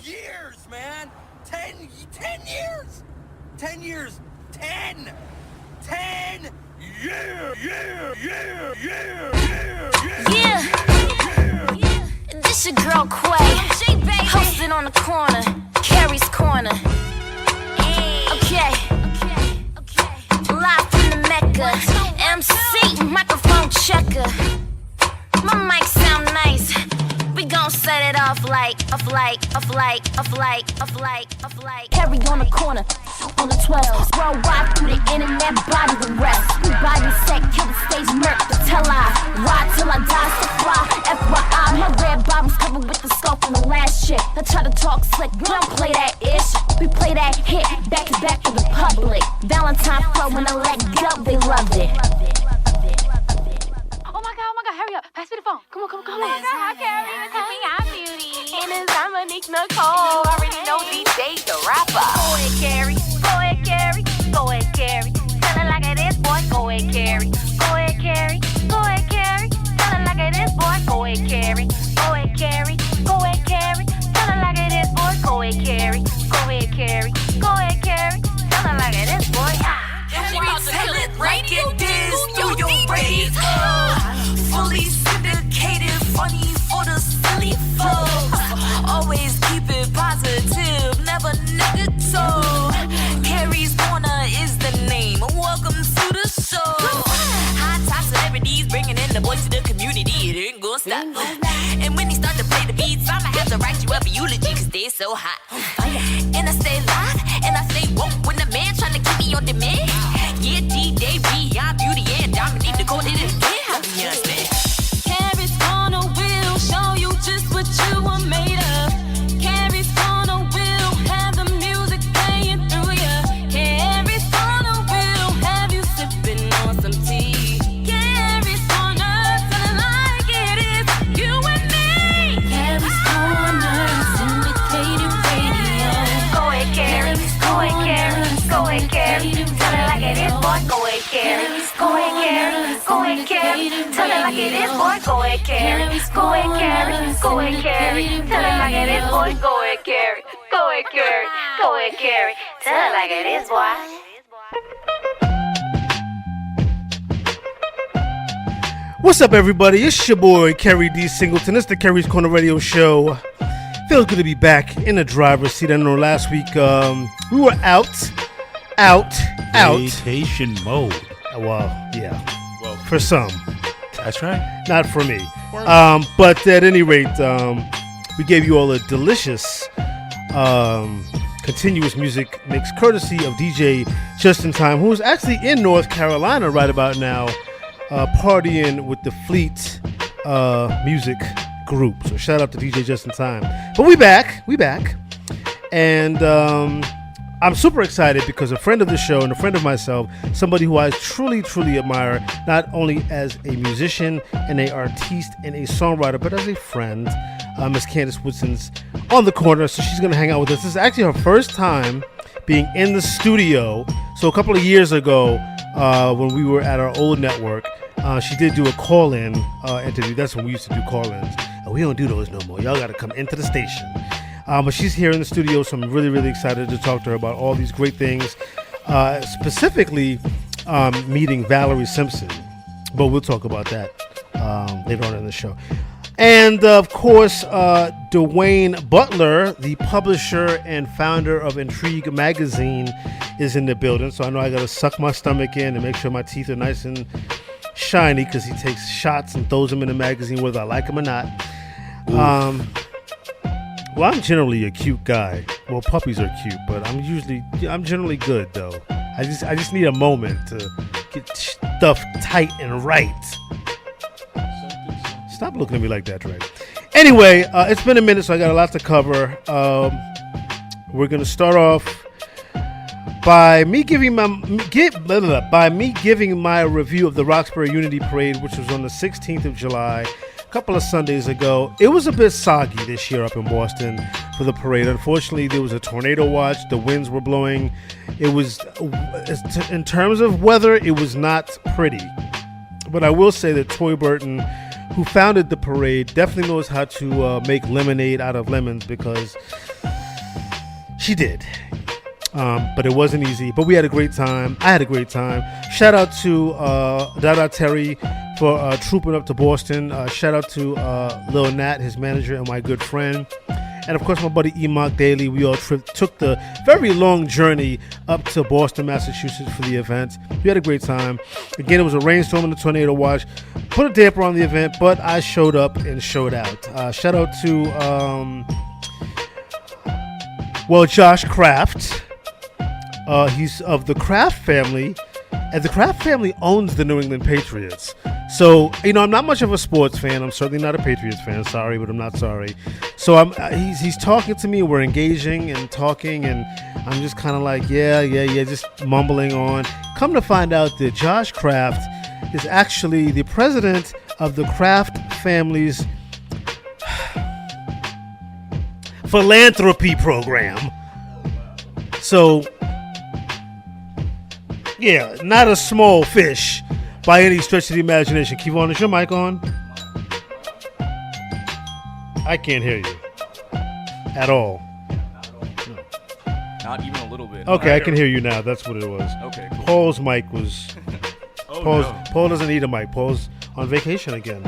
years, man. 10 years. 10 years. 10 years. Yeah. This your girl Quay. Hosting on the corner. Carrie's Corner. Okay. Live from the Mecca. MC, microphone checker. My mic sound nice. We gon' set it off like a flight. Carry on the corner, on the 12. Worldwide through the internet, body the rest. We body set, kill the stage, murk the tell I. Ride till I die, so fly. FYI, my red bottoms covered with the skull from the last chick. I try to talk slick, we don't play that ish. We play that hit, back to back to the public. Valentine flow, when I let go, they love it. Oh my God, hurry up. Pass me the phone. Come on. Hi, Carrie. I'm Beauty. And it's Dominique Nicole. Already know DJ the rapper. Go ahead, Carrie. Tell it like it is, boy. Go ahead, Carrie. Tell it like it is, boy. Go ahead, Carrie. Tell it like it is, boy. Go ahead, Carrie. Tell it like it is, boy. Tell it like it is through your radio. Fully syndicated, funny for the silly folks. Always keep it positive, never negative. Carrie's Corner is the name. Welcome to the show. High top celebrities bringing in the voice of the community. It ain't gonna stop. And when they start to play the beats, I'ma have to write you up a eulogy 'cause they're so hot. And I stay live and I stay woke when the man trying to keep me on demand. Yeah, DJ Beyond Beauty and Dominique Nicole did it again. Carrie's Corner will show you just what you were made of. Carrie's Corner will have the music playing through ya. Carrie's Corner will have you sipping on some tea. Carrie's Corner, tell it like it is, you and me. Carrie's Corner, syndicated radio. Go ahead, Carrie. Tell it like it is, boy. Go ahead, Carrie. Tell it like it is, boy. Go ahead, Carrie. Tell it like it is, boy. Go ahead, Carrie. Tell it like it is, boy. What's up, everybody? It's your boy, Kerry D. Singleton. It's the Kerry's Corner Radio Show. Feels good to be back in the driver's seat. I know last week we were out. Vacation mode. Well, yeah. Well, for some. That's right. Not for me. But at any rate, we gave you all a delicious continuous music mix courtesy of DJ Just in Time, who is actually in North Carolina right about now, partying with the Fleet music group. So shout out to DJ Just in Time. But we back. And I'm super excited because a friend of the show and a friend of myself, somebody who I truly, truly admire, not only as a musician and an artiste and a songwriter, but as a friend, Miss Candace Woodson's on the corner. So she's going to hang out with us. This is actually her first time being in the studio. So a couple of years ago, when we were at our old network, she did do a call-in interview. That's when we used to do call-ins. And we don't do those no more. Y'all got to come into the station. But she's here in the studio, so I'm really, really excited to talk to her about all these great things, specifically meeting Valerie Simpson. But we'll talk about that later on in the show. And, of course, Dwayne Butler, the publisher and founder of Intrigue Magazine, is in the building. So I know I got to suck my stomach in and make sure my teeth are nice and shiny because he takes shots and throws them in the magazine whether I like them or not. Well, I'm generally a cute guy. Well, puppies are cute, but I'm generally good though. I just need a moment to get stuff tight and right. Stop looking at me like that, Trey. Anyway, it's been a minute, so I got a lot to cover. We're gonna start off by me giving my review of the Roxbury Unity Parade, which was on the 16th of July. A couple of Sundays ago. It was a bit soggy this year up in Boston for the parade. Unfortunately, there was a tornado watch. The winds were blowing. It was, in terms of weather, it was not pretty. But I will say that Toy Burton, who founded the parade, definitely knows how to make lemonade out of lemons, because She did. But it wasn't easy. But we had a great time. I had a great time. Shout out to Dada Terry for trooping up to Boston. Shout out to Lil Nat, his manager, and my good friend. And of course, my buddy Enoch Daly. We all took the very long journey up to Boston, Massachusetts for the event. We had a great time. Again, it was a rainstorm and a tornado watch. Put a damper on the event, but I showed up and showed out. Shout out to, Josh Kraft. He's of the Kraft family, and the Kraft family owns the New England Patriots. So, I'm not much of a sports fan. I'm certainly not a Patriots fan. Sorry, but I'm not sorry. So he's talking to me. We're engaging and talking, and I'm just kind of like, yeah, just mumbling on. Come to find out that Josh Kraft is actually the president of the Kraft family's philanthropy program. So, yeah, not a small fish by any stretch of the imagination. Kevon, is your mic on? I can't hear you at all. No. Not even a little bit. Okay, I can hear you now. That's what it was. Okay, cool. Paul's mic was... No. Paul doesn't need a mic. Paul's on vacation again.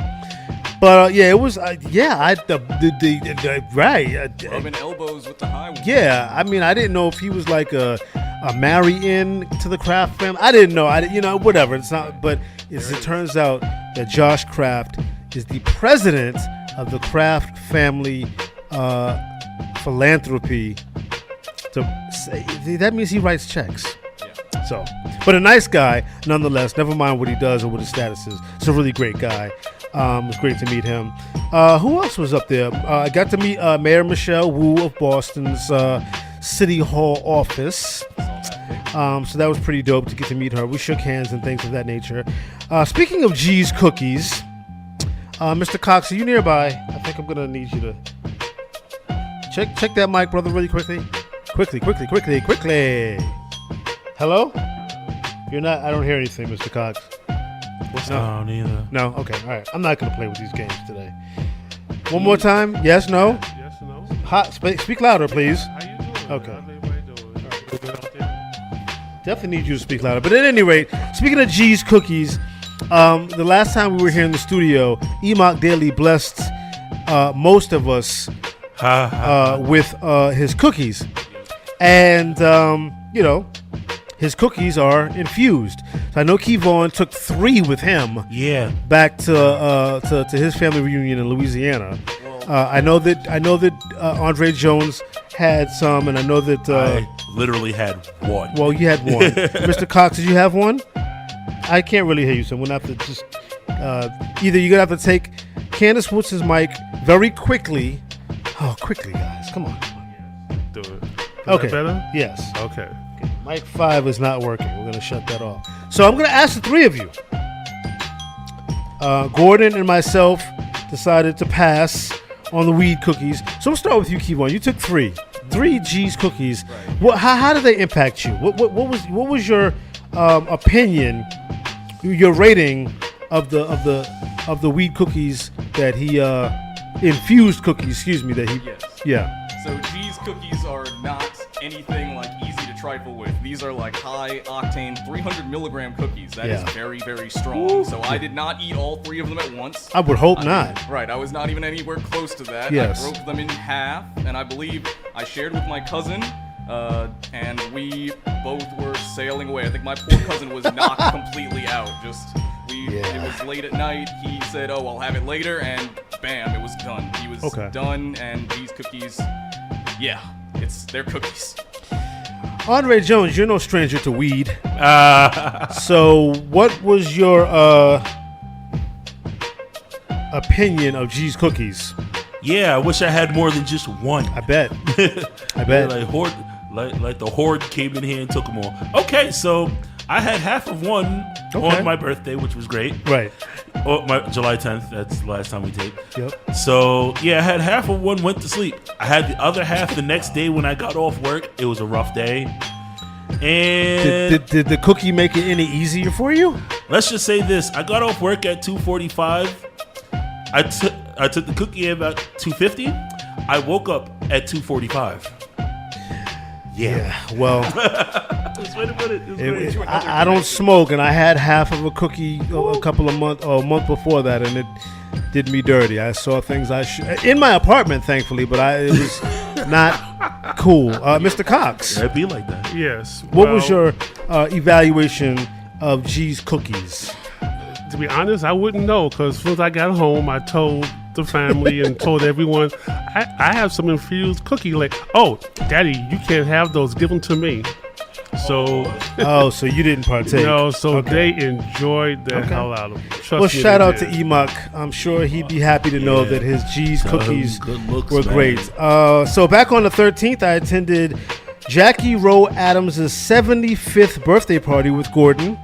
But, it was... right. Rubbing elbows with the high one. Yeah, I mean, I didn't know if he was like a marry-in to the Kraft family. I didn't know. Whatever. It's not. But it turns out that Josh Kraft is the president of the Kraft family philanthropy. That means he writes checks. Yeah. So, but a nice guy nonetheless. Never mind what he does or what his status is. It's a really great guy. It was great to meet him. Who else was up there? I got to meet Mayor Michelle Wu of Boston's City Hall office. So that was pretty dope to get to meet her. We shook hands and things of that nature. Speaking of G's Cookies, Mr. Cox, are you nearby? I think I'm going to need you to check that mic, brother, really quickly. Quickly. Hello? You're not... I don't hear anything, Mr. Cox. No, neither. No? Okay, all right. I'm not going to play with these games today. One more time. Yes, no? Yes or no? Hot. Speak louder, please. How you doing? Okay. How's everybody doing? Definitely need you to speak louder. But at any rate, speaking of G's Cookies, the last time we were here in the studio, Enoch Daly blessed most of us with his cookies. And, his cookies are infused. So I know Kevon took 3 with him. Yeah. Back to his family reunion in Louisiana. I know that Andre Jones had some, and I know that I literally had one. Well, you had one. Mr. Cox, did you have one? I can't really hear you, so we're gonna have to just either you're gonna have to take Candace Woodson's mic very quickly. Oh, quickly, guys! Come on. Do it. Okay. That better? Yes. Okay. Mic 5 is not working. We're going to shut that off. So I'm going to ask the 3 of you. Gordon and myself decided to pass on the weed cookies. So we'll start with you, Kevon. You took 3 G's cookies. Right. How did they impact you? What was your opinion, your rating of the weed cookies that he infused cookies? Excuse me. That he. Yes. Yeah. So G's cookies are not anything like easy to trifle with. These are like high octane 300 milligram cookies. That is very, very strong. Ooh. So I did not eat all 3 of them at once. I would hope not. Right, I was not even anywhere close to that. Yes. I broke them in half, and I believe I shared with my cousin, and we both were sailing away. I think my poor cousin was knocked completely out. It was late at night. He said, "Oh, I'll have it later," and bam, it was done. He was done, and these cookies, they're cookies. Andre Jones, you're no stranger to weed. So what was your opinion of G's cookies? Yeah, I wish I had more than just one. I bet. I bet. Like the horde came in here and took them all. Okay, so I had half of one on my birthday, which was great. Right. Oh, my July 10th. That's the last time we taped. Yep. So yeah, I had half of one, went to sleep. I had the other half the next day when I got off work. It was a rough day. And did the cookie make it any easier for you? Let's just say this: I got off work at 2:45. I took the cookie at about 2:50. I woke up at 2:45. Yeah. Well, Wait a minute. I don't smoke, and I had half of a cookie a month before that, and it did me dirty. I saw things I should in my apartment, thankfully, but it was not cool. Mr. Cox, It'd be like that. Yes. what was your evaluation of G's cookies? To be honest, I wouldn't know because as soon as I got home, I told the family and told everyone, I have some infused cookie. Like, oh, Daddy, you can't have those. Give them to me. So, So you didn't partake? no, so Okay. they enjoyed the hell out of them. Trust Well, me, shout they out to did. Enoch. I'm sure he'd be happy to know that his G's cookies Good looks, were man. great. So back on the 13th, I attended Jackie Rowe Adams' 75th birthday party with Gordon.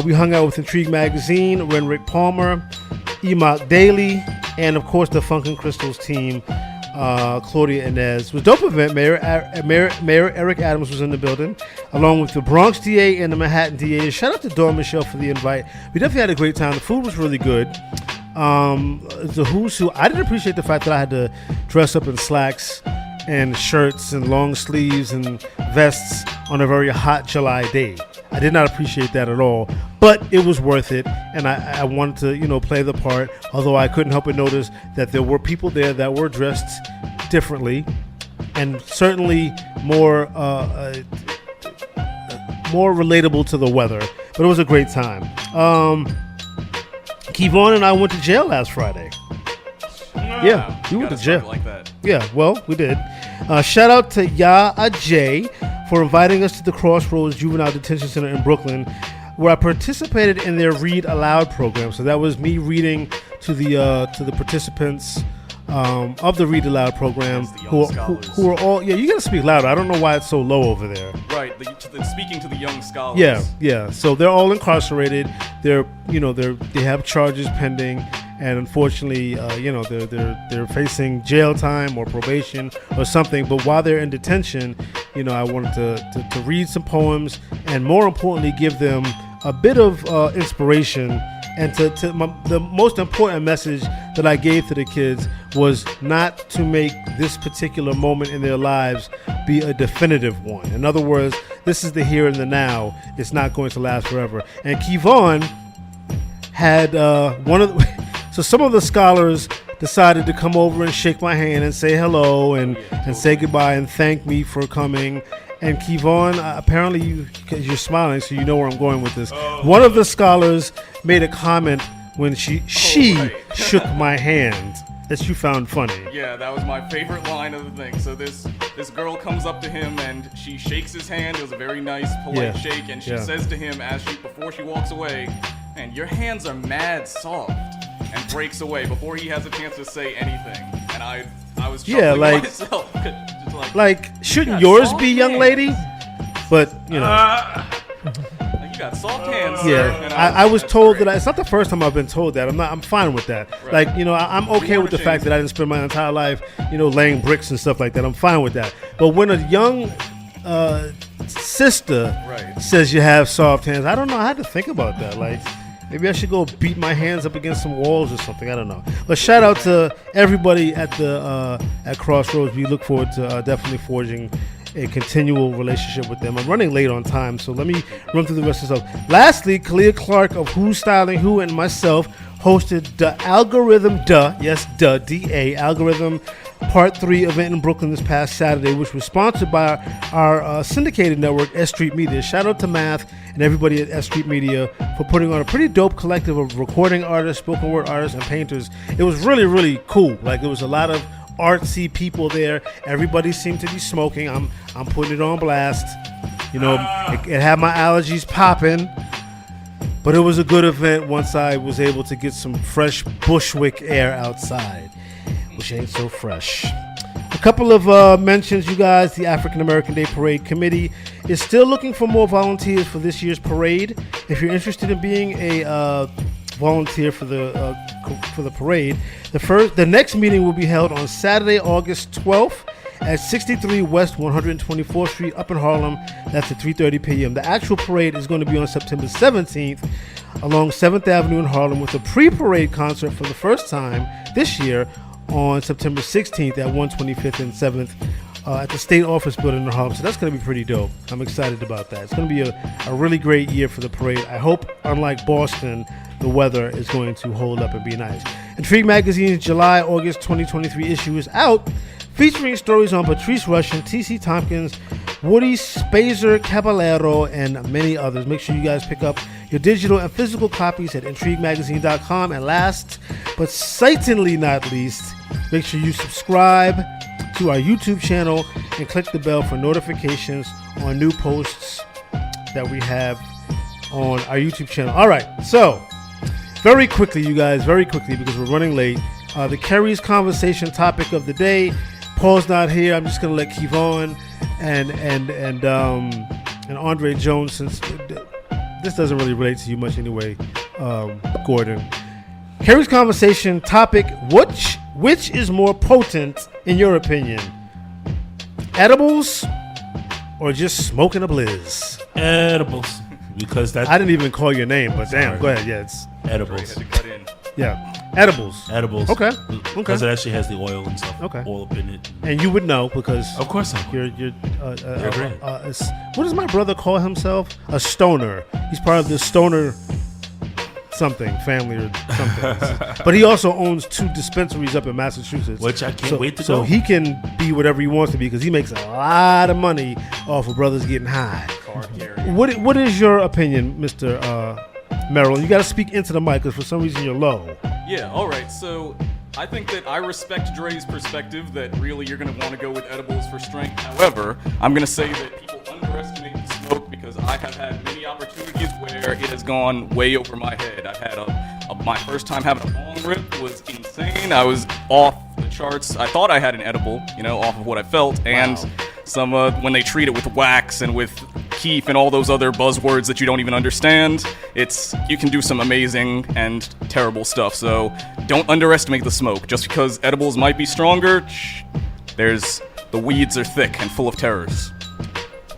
We hung out with Intrigue Magazine, Renrick Palmer, Enoch Daly, and of course the Funkin' Crystals team, Claudia Inez. It was a dope event. Mayor Eric Adams was in the building, along with the Bronx DA and the Manhattan DA. Shout out to Dawn Michelle for the invite. We definitely had a great time. The food was really good. The who's who. I didn't appreciate the fact that I had to dress up in slacks and shirts and long sleeves and vests on a very hot July day. I did not appreciate that at all, but it was worth it, and I wanted to, play the part, although I couldn't help but notice that there were people there that were dressed differently and certainly more relatable to the weather, but it was a great time. Kevon and I went to jail last Friday. Yeah, we went to jail. Like that. Yeah, well, we did. Shout out to Ya Ajay for inviting us to the Crossroads Juvenile Detention Center in Brooklyn, where I participated in their Read Aloud program. So that was me reading to the participants of the Read Aloud program, Yes, the young who are all. Yeah, you gotta speak louder. I don't know why it's so low over there. Right. Speaking to the young scholars. Yeah. So they're all incarcerated. They have charges pending, and unfortunately, they're facing jail time or probation or something. But while they're in detention, I wanted to read some poems and, more importantly, give them a bit of inspiration. And the most important message that I gave to the kids was not to make this particular moment in their lives be a definitive one. In other words, this is the here and the now. It's not going to last forever. And Kevon had so some of the scholars decided to come over and shake my hand and say hello and say goodbye and thank me for coming. And Kevon, apparently you're smiling, so you know where I'm going with this. One of the scholars made a comment when she shook my hand that you found funny. Yeah, that was my favorite line of the thing. So this girl comes up to him and she shakes his hand. It was a very nice, polite shake, and she says to him before she walks away, "Man, your hands are mad soft," and breaks away before he has a chance to say anything. And I was chuckling myself. Just like, shouldn't yours be, young hands. lady? But like, you got soft hands. Yeah, sir. And I was that's told great. that it's not the first time I've been told that. I'm fine with that. Right. Like, I'm okay with the fact that I didn't spend my entire life, laying bricks and stuff like that. I'm fine with that. But when a young sister says you have soft hands, I don't know. I had to think about that. Like, maybe I should go beat my hands up against some walls or something. I don't know. But shout out to everybody at Crossroads. We look forward to definitely forging a continual relationship with them. I'm running late on time, so let me run through the rest of the stuff. Lastly, Kalia Clark of Who's Styling Who and myself hosted the Algorithm D-A, Algorithm Part 3 event in Brooklyn this past Saturday, which was sponsored by our syndicated network, S Street Media. Shout out to Math and everybody at S Street Media for putting on a pretty dope collective of recording artists, spoken word artists, and painters. It was really, really cool. Like, it was a lot of artsy people there. Everybody seemed to be smoking. I'm putting it on blast. It had my allergies popping, but it was a good event once I was able to get some fresh Bushwick air outside, which ain't so fresh. A couple of mentions, you guys. The African American Day Parade Committee is still looking for more volunteers for this year's parade. If you're interested in being a volunteer for the parade, the next meeting will be held on Saturday, August 12th at 63 West 124th Street up in Harlem. That's at 3:30 p.m. The actual parade is going to be on September 17th along 7th Avenue in Harlem, with a pre-parade concert for the first time this year on September 16th at 125th and 7th at the state office building in Harlem. So that's going to be pretty dope. I'm excited about that. It's going to be a really great year for the parade. I hope, unlike Boston, the weather is going to hold up and be nice. Intrigue Magazine's July-August 2023 issue is out, featuring stories on Patrice Rushen, T.C. Tompkins, Woody Spazer Caballero, and many others. Make sure you guys pick up your digital and physical copies at IntrigueMagazine.com. And last, but certainly not least, make sure you subscribe to our YouTube channel and click the bell for notifications on new posts that we have on our YouTube channel. All right, so very quickly, you guys, very quickly, because we're running late. The Kerry's Conversation topic of the day. Paul's not here. I'm just gonna let Kevon and Andre Jones, since this doesn't really relate to you much anyway, Gordon. Kerry's Conversation topic: which is more potent in your opinion, edibles or just smoking a blizz? Edibles, because that I didn't even call your name, but damn, go ahead. Yeah, it's edibles. Had to cut in. yeah, edibles. Edibles. Okay. Because it actually has the oil and stuff. Okay. All up in it. And you would know because Of course I would. you're great. what does my brother call himself? A stoner. He's part of the stoner something family or something. But he also owns 2 dispensaries up in Massachusetts, Which I can't wait to so go. he can be whatever he wants to be because he makes a lot of money off of brothers getting high. Card carrying. What is your opinion, Mr. Merrill? You got to speak into the mic because for some reason you're low. Yeah, alright, so I think that I respect Dre's perspective that really you're going to want to go with edibles for strength. However, I'm going to say that people underestimate the smoke because I have had many opportunities where it has gone way over my head. I've had my first time having a long rip was insane. I was off the charts. I thought I had an edible, off of what I felt, and some when they treat it with wax and with keef and all those other buzzwords that you don't even understand, you can do some amazing and terrible stuff. So don't underestimate the smoke. Just because edibles might be stronger, the weeds are thick and full of terrors.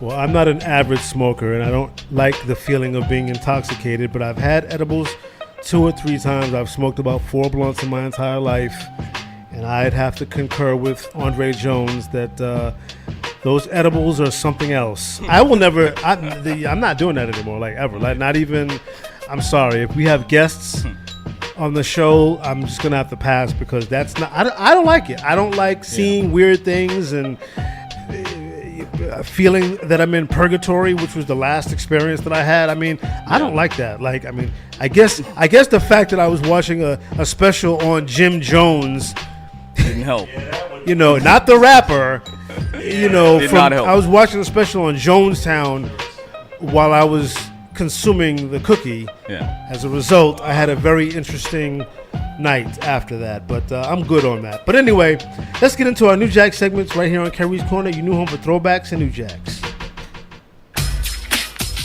Well, I'm not an average smoker, and I don't like the feeling of being intoxicated, but I've had edibles 2 or 3 times. I've smoked about 4 blunts in my entire life, and I'd have to concur with Andre Jones that those edibles are something else. I will never, I'm not doing that anymore, like ever. Like not even, I'm sorry, if we have guests on the show, I'm just going to have to pass because that's not, I don't like it. I don't like seeing weird things and feeling that I'm in purgatory, which was the last experience that I had. I mean, I don't like that. Like, I mean, I guess the fact that I was watching a special on Jim Jones Didn't help. Not the rapper. Did not help. I was watching a special on Jonestown while I was consuming the cookie. Yeah. As a result, I had a very interesting night after that, but I'm good on that. But anyway, let's get into our New Jack segments right here on Kerry's Corner, your new home for throwbacks and New Jacks.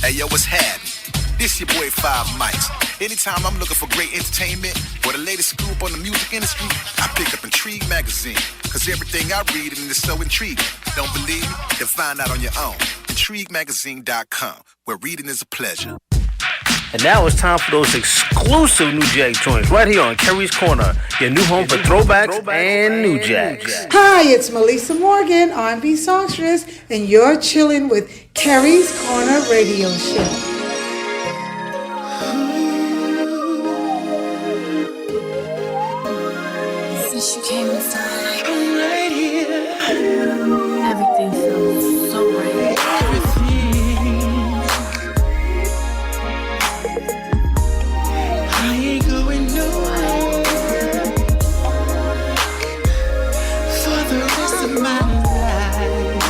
Hey, yo, what's happening? This your boy 5 Mics. Anytime I'm looking for great entertainment or the latest scoop on the music industry, I pick up Intrigue Magazine. Cause everything I read in is so intriguing. Don't believe me? Then find out on your own. IntrigueMagazine.com, where reading is a pleasure. And now it's time for those exclusive New Jack joints right here on Kerry's Corner, your new home for throwbacks and New Jacks. Hi, it's Melissa Morgan, R&B songstress, and you're chilling with Kerry's Corner Radio Show. Since you came inside, I'm right here. Everything feels so right. I ain't going nowhere for the rest of my life.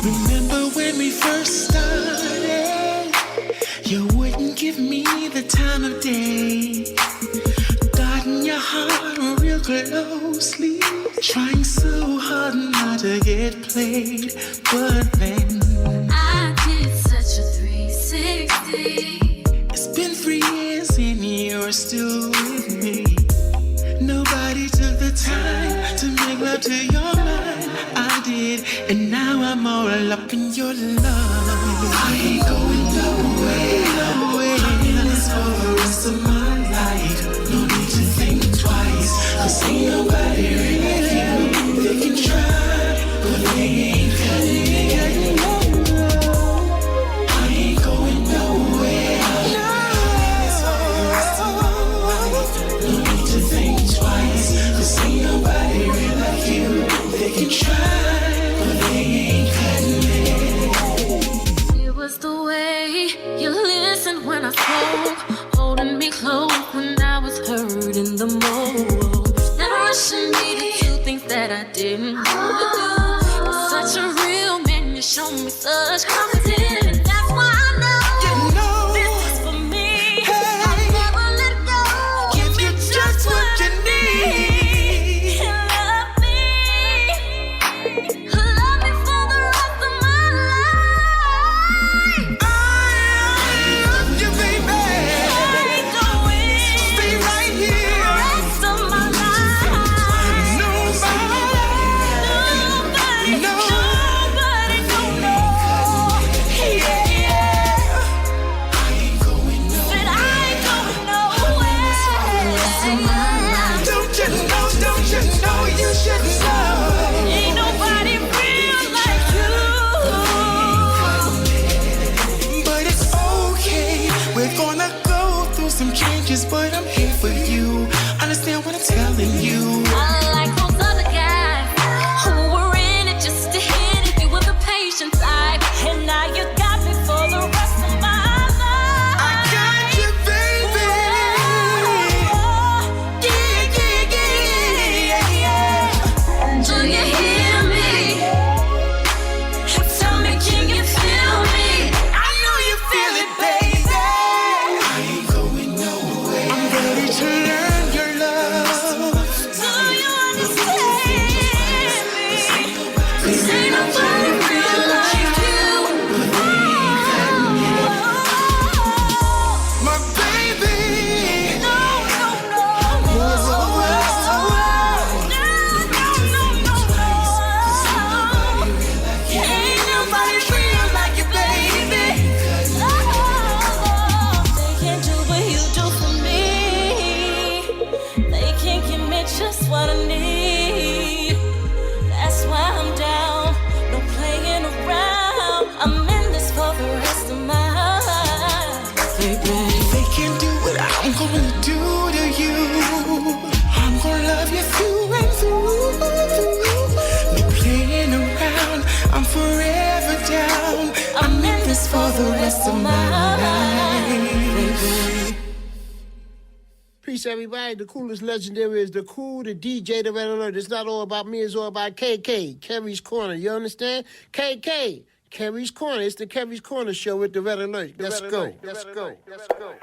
Remember when we first started, you wouldn't give me the time of day. Guarding your heart real closely, trying so hard not to get played. But then I did such a 360. it's been 3 years and you're still with me. Nobody took the time to make love to your mind. I did, and now I'm all up in your love. I ain't going nowhere. I'm in this for the rest of my life. No need to think twice, 'cause ain't nobody really you. They can can try, but they ain't cutting it. It was the way you listened when I spoke, holding me close when I was hurting the most. Never rushing me to do things that I didn't want to do. You're such a real man, you show me such confidence, and that's why I know, this is for me. I'll never let go. Give you just what you need. Love me for the rest of my life. I love you, baby. Stay right here. Rest of my life. Nobody don't know. I ain't going Said I ain't going nowhere. Don't you know you should know. Ain't nobody real like you. But it's okay. We're gonna go through some changes, but I'm here for you. Understand what I'm telling you. Unlike those other guys who were in it just to hit it, you were the patient type, and now you got me for the rest of my life. I got you, baby. Do you hear me? Tell me, can you feel me? I know you feel it, baby. I ain't going nowhere. I'm ready to learn your love. Do you understand me? 'Cause ain't nobody real like you. My baby. No. Ain't nobody real like you, baby. They can't do what you do for me. They can't give me just what I need. That's why I'm down, no playing around. I'm in this for the rest of my life, baby. They can't do what I'm gonna do to you. I'm gonna love you through and through. No playing around. I'm forever down. I'm in this for the rest of my life, baby. Peace, everybody. The coolest legendary is the cool, the DJ, the Red Alert. It's not all about me, it's all about KK, Kerry's Corner. You understand? KK, Kerry's Corner. It's the Kerry's Corner show with the Red Alert. Let's go. Let's go. Let's go.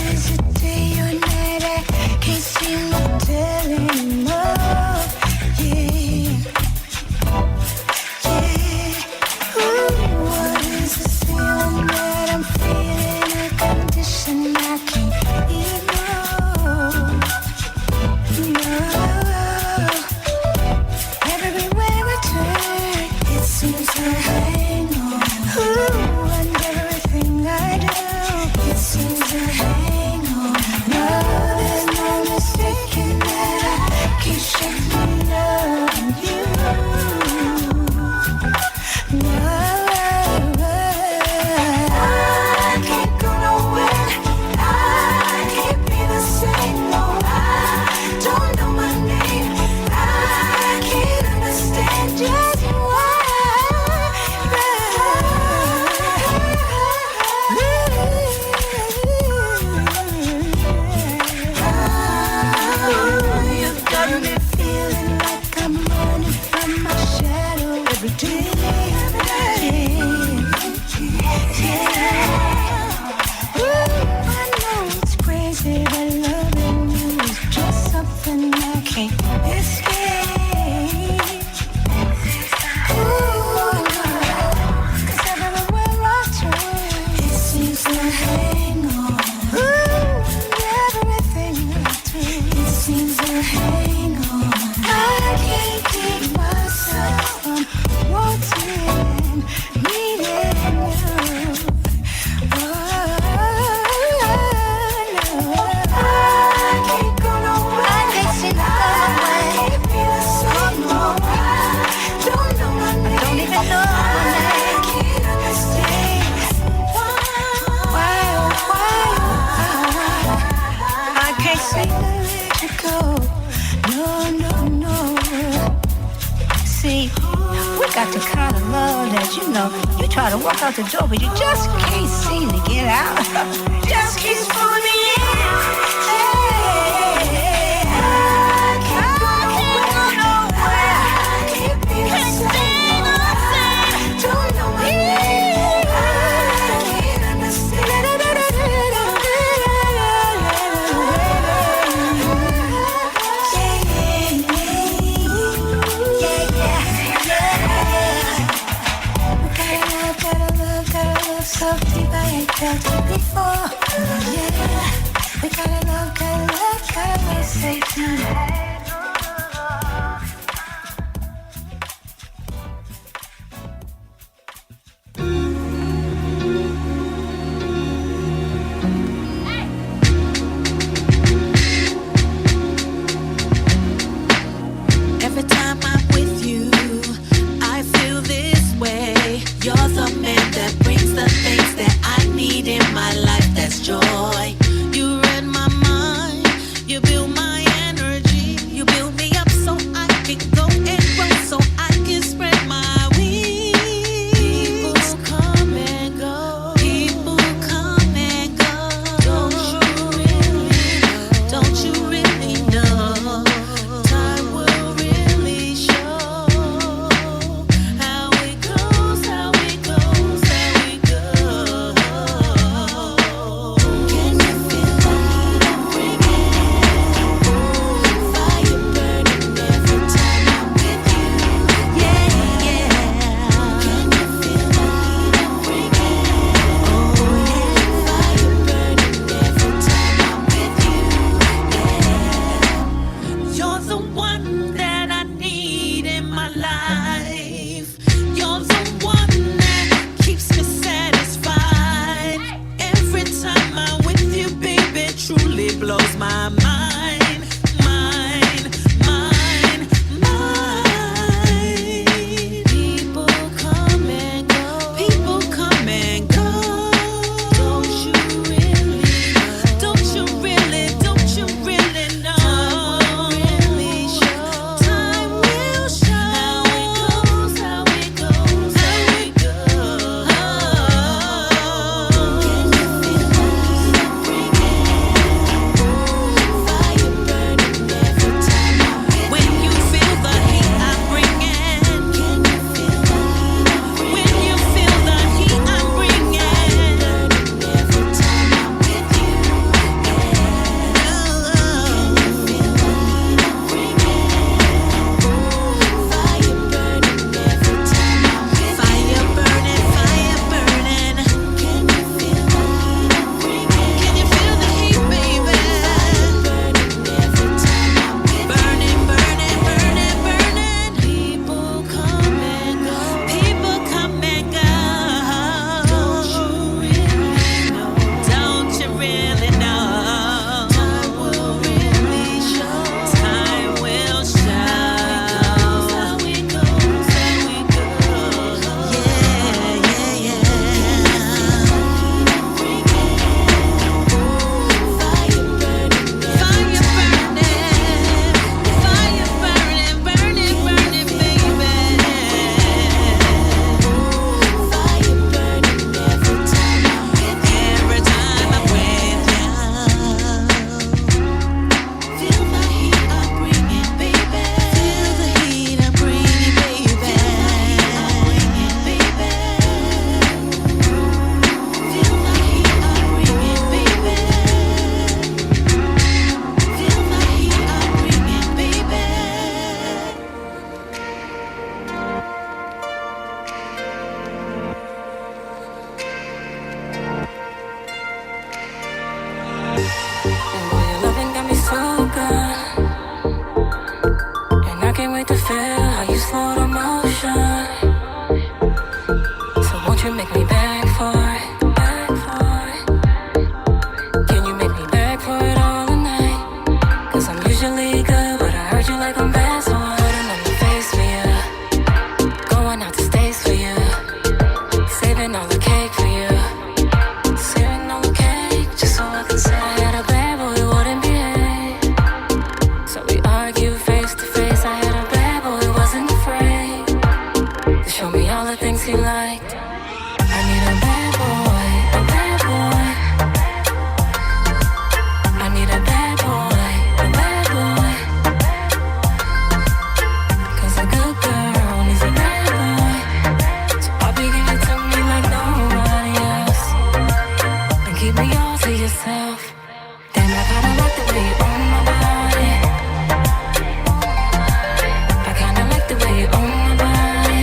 Is it day or night? I can't seem to tell anymore. Yeah. What is this feeling that I'm feeling? A condition I can't ignore. No. Everywhere I turn, it seems to hang on. And everything I do, it seems to hang on. No, there's no mistaking that I can't shake my love on you. No, I can't go nowhere. I can't be the same. No, I don't know my name. I can't understand just why. You've got me feeling like I'm running from my shadow every day. Yeah. I know it's crazy, but loving you is just something I can't escape. 'Cause everywhere I turn, it seems to hang on. Everything I do, it seems to hang on. I can't keep myself from wanting, needing you. Oh. got the kind of love that you try to walk out the door, but you just can't seem to get out. Just keeps pulling me in. I can't go nowhere. I can't be the same. Don't know what it is. I can't understand. So deep I ain't felt it before. Yeah, we gotta love, say time. Every time I'm with you, I feel this way. You're the man that brings the things that I need in my life. That's joy. You read my mind. You build my energy. You build me up so I can go and grow, so I can spread my wings. People come and go. People come and go. Don't you really know? Time will really show how it goes, how it goes, how it goes. Can you feel the heat I'm bringing? Fire burning every time I'm with you. Yeah, yeah. Can you feel the heat I'm bringing? Oh yeah. Fire burning every time I'm with you. Yeah. You're the one that I need in my life. You're the one that keeps me satisfied. Every time I'm with you, baby, it truly blows my mind. Mind, mind, mind. People come and go. People come and go. Don't you really know? Don't you really know? Time will really show. Time will show how it goes, how it goes, how it goes. Can you feel the heat I'm bringing? keep me all to yourself. Damn, I kinda like the way you own my body. I kinda like the way you own my body.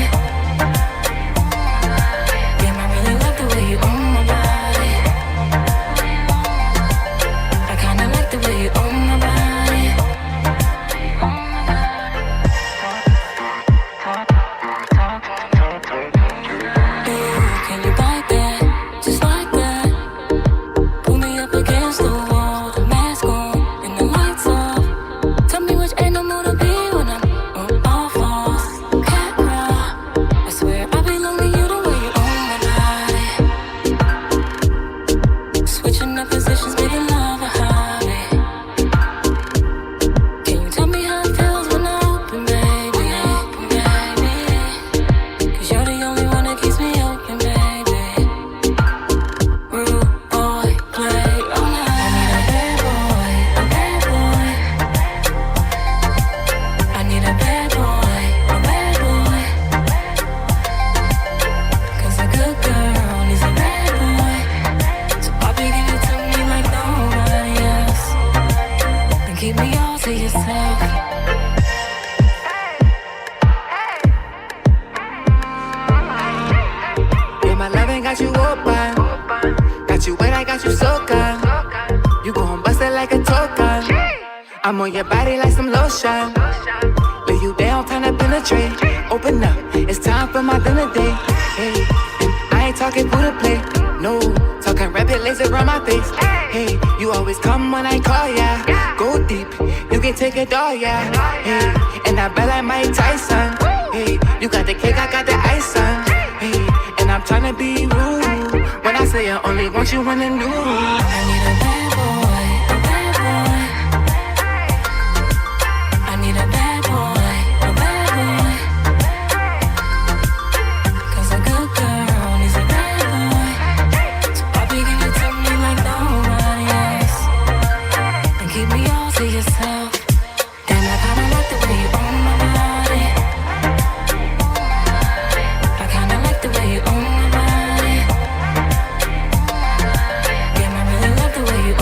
Damn, I really love the way you own my body. I kinda like the way you own my body. Ooh, can you bite that? Just like that. Pull me up against the wall, the mask on and the lights off. Tell me which animal to be when I'm on all fours. Cat crawl. I swear I belong to you the way you own my body. Switching up positions, making love a hobby. Can you tell me how it feels when I open, baby? Open, baby. 'Cause you're the only one that keeps me open, baby. Rude boy, play all night. I need a bad boy, a bad boy. I need a bad boy, a bad boy. 'Cause a good girl needs a bad boy. So Bobby, give it to me like nobody else. And keep me all to yourself. Yeah, my loving got you open. Got you wet, I got you soaking. You gon' bust it like a token. I'm on your body like some lotion. Lay you down, time to penetrate. Open up, it's time for my dinner date. Hey, and I ain't talking Buddha play. No, talking rapid laser around my face. Hey, you always come when I call ya. Go deep, you can take it all, yeah. Hey, and I bet like Mike Tyson. Hey, you got the cake, I got the ice on. Hey, and I'm tryna be rude when I say I only want you in the nude. I need a bad boy, a bad boy. I need a bad boy, a bad boy. 'Cause a good girl needs a bad boy. So Bobby, give it to me like nobody else. And keep me all to yourself. Damn, I kinda like the way you own my body. I kinda like the way you own my body. Damn, I really love the way you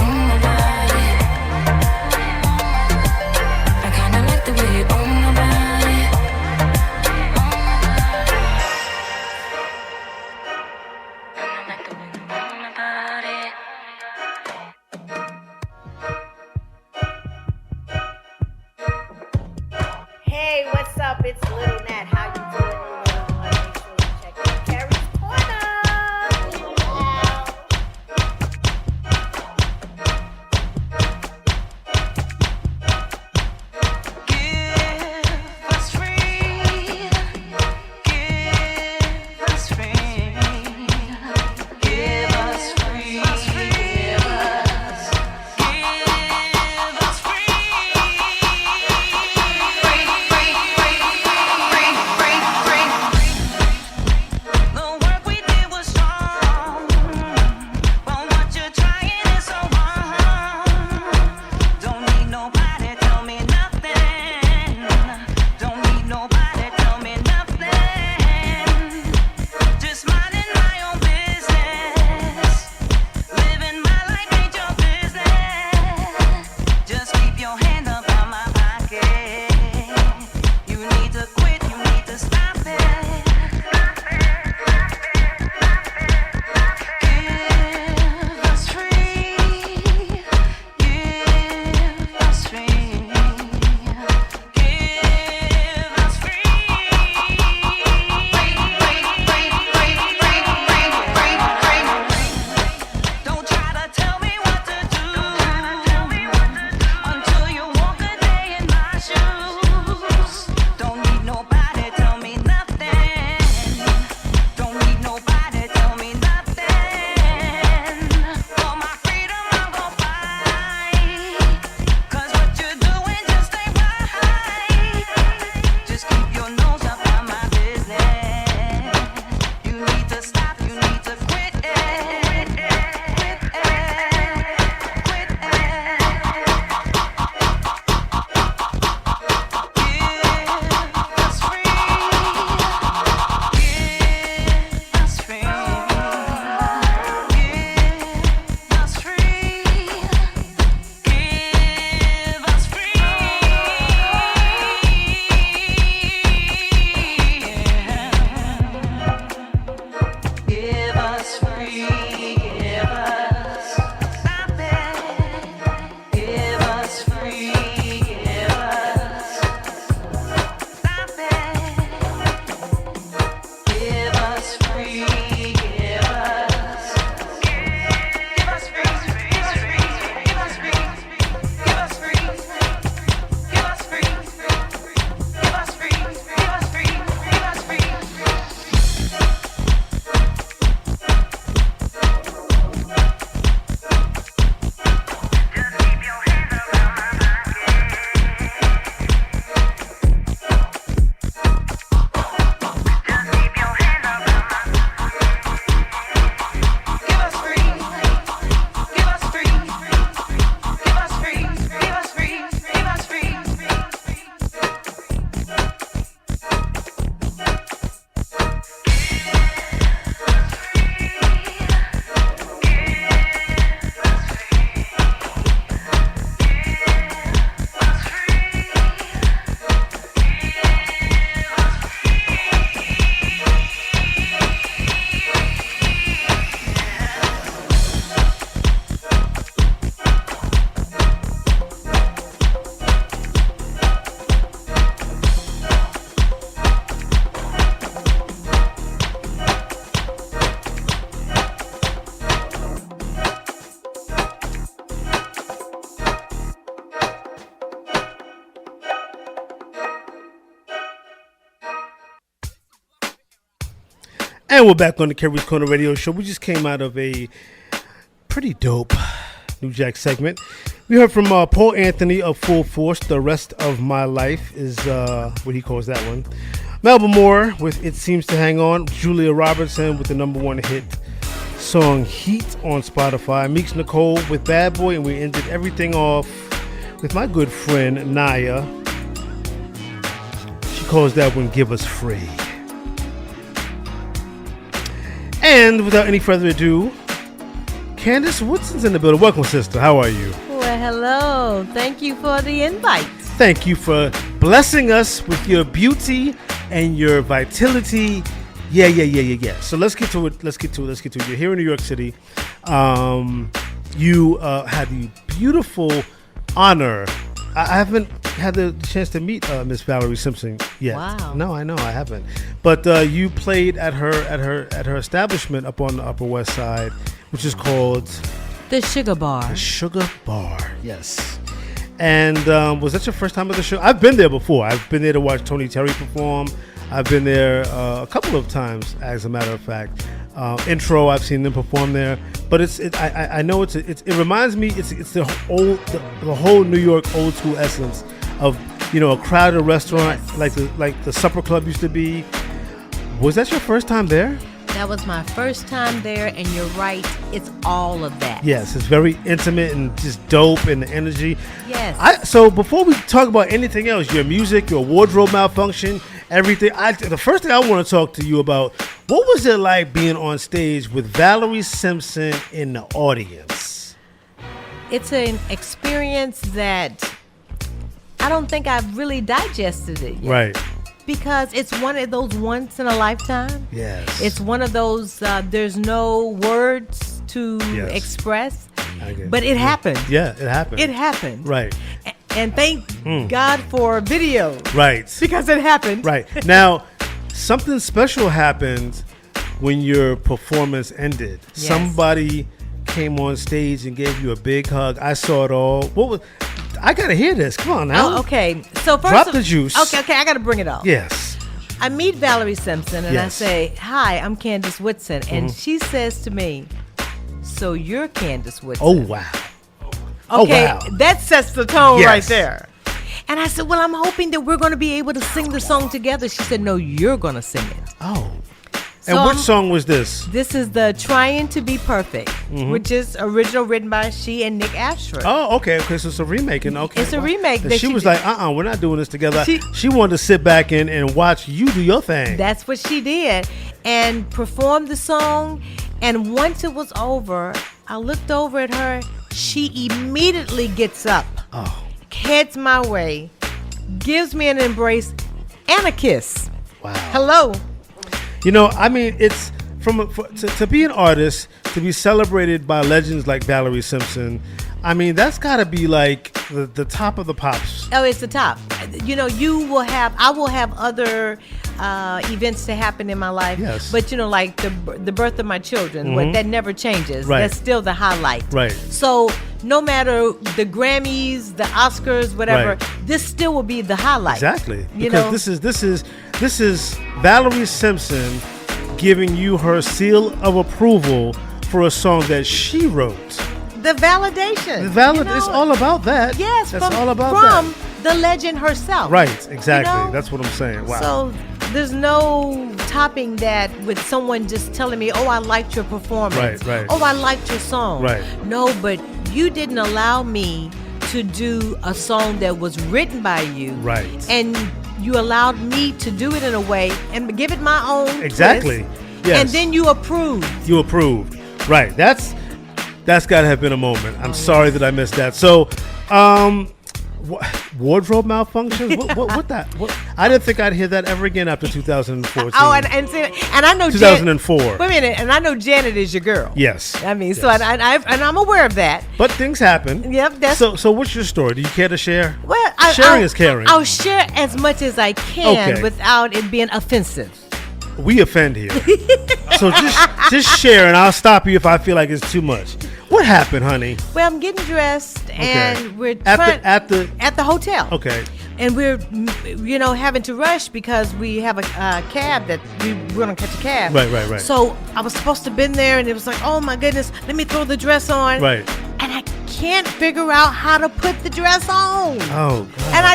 And we're back on the Kerry's Corner Radio Show. We just came out of a pretty dope New Jack segment. We heard from Paul Anthony of Full Force. The Rest of My Life is what he calls that one. Melba Moore with It Seems to Hang On. Julia Robertson with the #1 hit song Heat on Spotify. Meeks Nicole with Bad Boy. And we ended everything off with my good friend Naya. She calls that one Give Us Free. And without any further ado, Candace Woodson's in the building. Welcome, sister. How are you? Well, hello. Thank you for the invite. Thank you for blessing us with your beauty and your vitality. Yeah. So let's get to it. You're here in New York City. You had the beautiful honor. I haven't had the chance to meet Miss Valerie Simpson yet. Wow. No, I know I haven't. But you played at her establishment up on the Upper West Side, which is called The Sugar Bar. The Sugar Bar. Yes. And was that your first time at the show? I've been there before. I've been there to watch Tony Terry perform. I've been there a couple of times, as a matter of fact. Intro, I've seen them perform there, but I know it reminds me it's the whole New York old school essence of a crowded restaurant, yes, like the Supper Club used to be. Was that your first time there? That was my first time there, and you're right, it's all of that. Yes, it's very intimate and just dope, and the energy. Yes. So before we talk about anything else, your music, your wardrobe malfunction, everything, the first thing I want to talk to you about, what was it like being on stage with Valerie Simpson in the audience? It's an experience that I don't think I've really digested it yet. Right. Because it's one of those once in a lifetime. Yes. It's one of those, there's no words to express, but it happened. Yeah, it happened. It happened. Right. And thank God for video. Right. Because it happened. Right. Now, something special happened when your performance ended. Yes. Somebody came on stage and gave you a big hug. I saw it all. I gotta hear this. Come on now. Oh, okay. So first, drop the juice. Okay. I gotta bring it up. Yes. I meet Valerie Simpson and Yes. I say, "Hi, I'm Candace Woodson," and she says to me, "So you're Candace Woodson?" Oh wow. Okay, oh, wow. That sets the tone Yes. right there. And I said, "Well, I'm hoping that we're going to be able to sing the song together." She said, "No, you're going to sing it." Oh. So And which song was this? This is the Trying to Be Perfect, which is original written by she and Nick Ashford. Oh, okay. So it's a remake. Okay. It's a remake. And that she was did. like, we're not doing this together. She wanted to sit back and watch you do your thing. That's what she did, and performed the song. And once it was over, I looked over at her. She immediately gets up, heads my way, gives me an embrace and a kiss. Wow. Hello. I mean, it's to be an artist, to be celebrated by legends like Valerie Simpson. I mean, that's got to be like the top of the pops. Oh, it's the top. I will have other events to happen in my life. Yes. But like the birth of my children, but that never changes. Right. That's still the highlight. Right. So no matter the Grammys, the Oscars, whatever, Right. this still will be the highlight. Exactly. Because this is Valerie Simpson giving you her seal of approval for a song that she wrote. The validation. It's all about that. Yes, that's all about from the legend herself. Right, exactly. That's what I'm saying. Wow. So there's no topping that with someone just telling me, "Oh, I liked your performance." Right. "Oh, I liked your song." Right. No, but you didn't allow me to do a song that was written by you. Right. And you allowed me to do it in a way and give it my own Exactly. twist, Yes. and then you approved. You approved. Right. That's got to have been a moment. I'm sorry that I missed that. So, wardrobe malfunctions? What that? I didn't think I'd hear that ever again after 2014. Oh, and I know 2004. Wait a minute, and I know Janet is your girl. Yes. I mean, Yes. so I'm aware of that. But things happen. Yep. So what's your story? Do you care to share? Well, sharing is caring. I'll share as much as I can Okay. without it being offensive. We offend here. So just share, and I'll stop you if I feel like it's too much. What happened, honey? Well, I'm getting dressed, and we're at the at the hotel. Okay. and we're having to rush because we have a cab that we're gonna catch a cab. Right. So I was supposed to been there, and it was like, oh my goodness, let me throw the dress on. Right. And I can't figure out how to put the dress on. Oh, God. And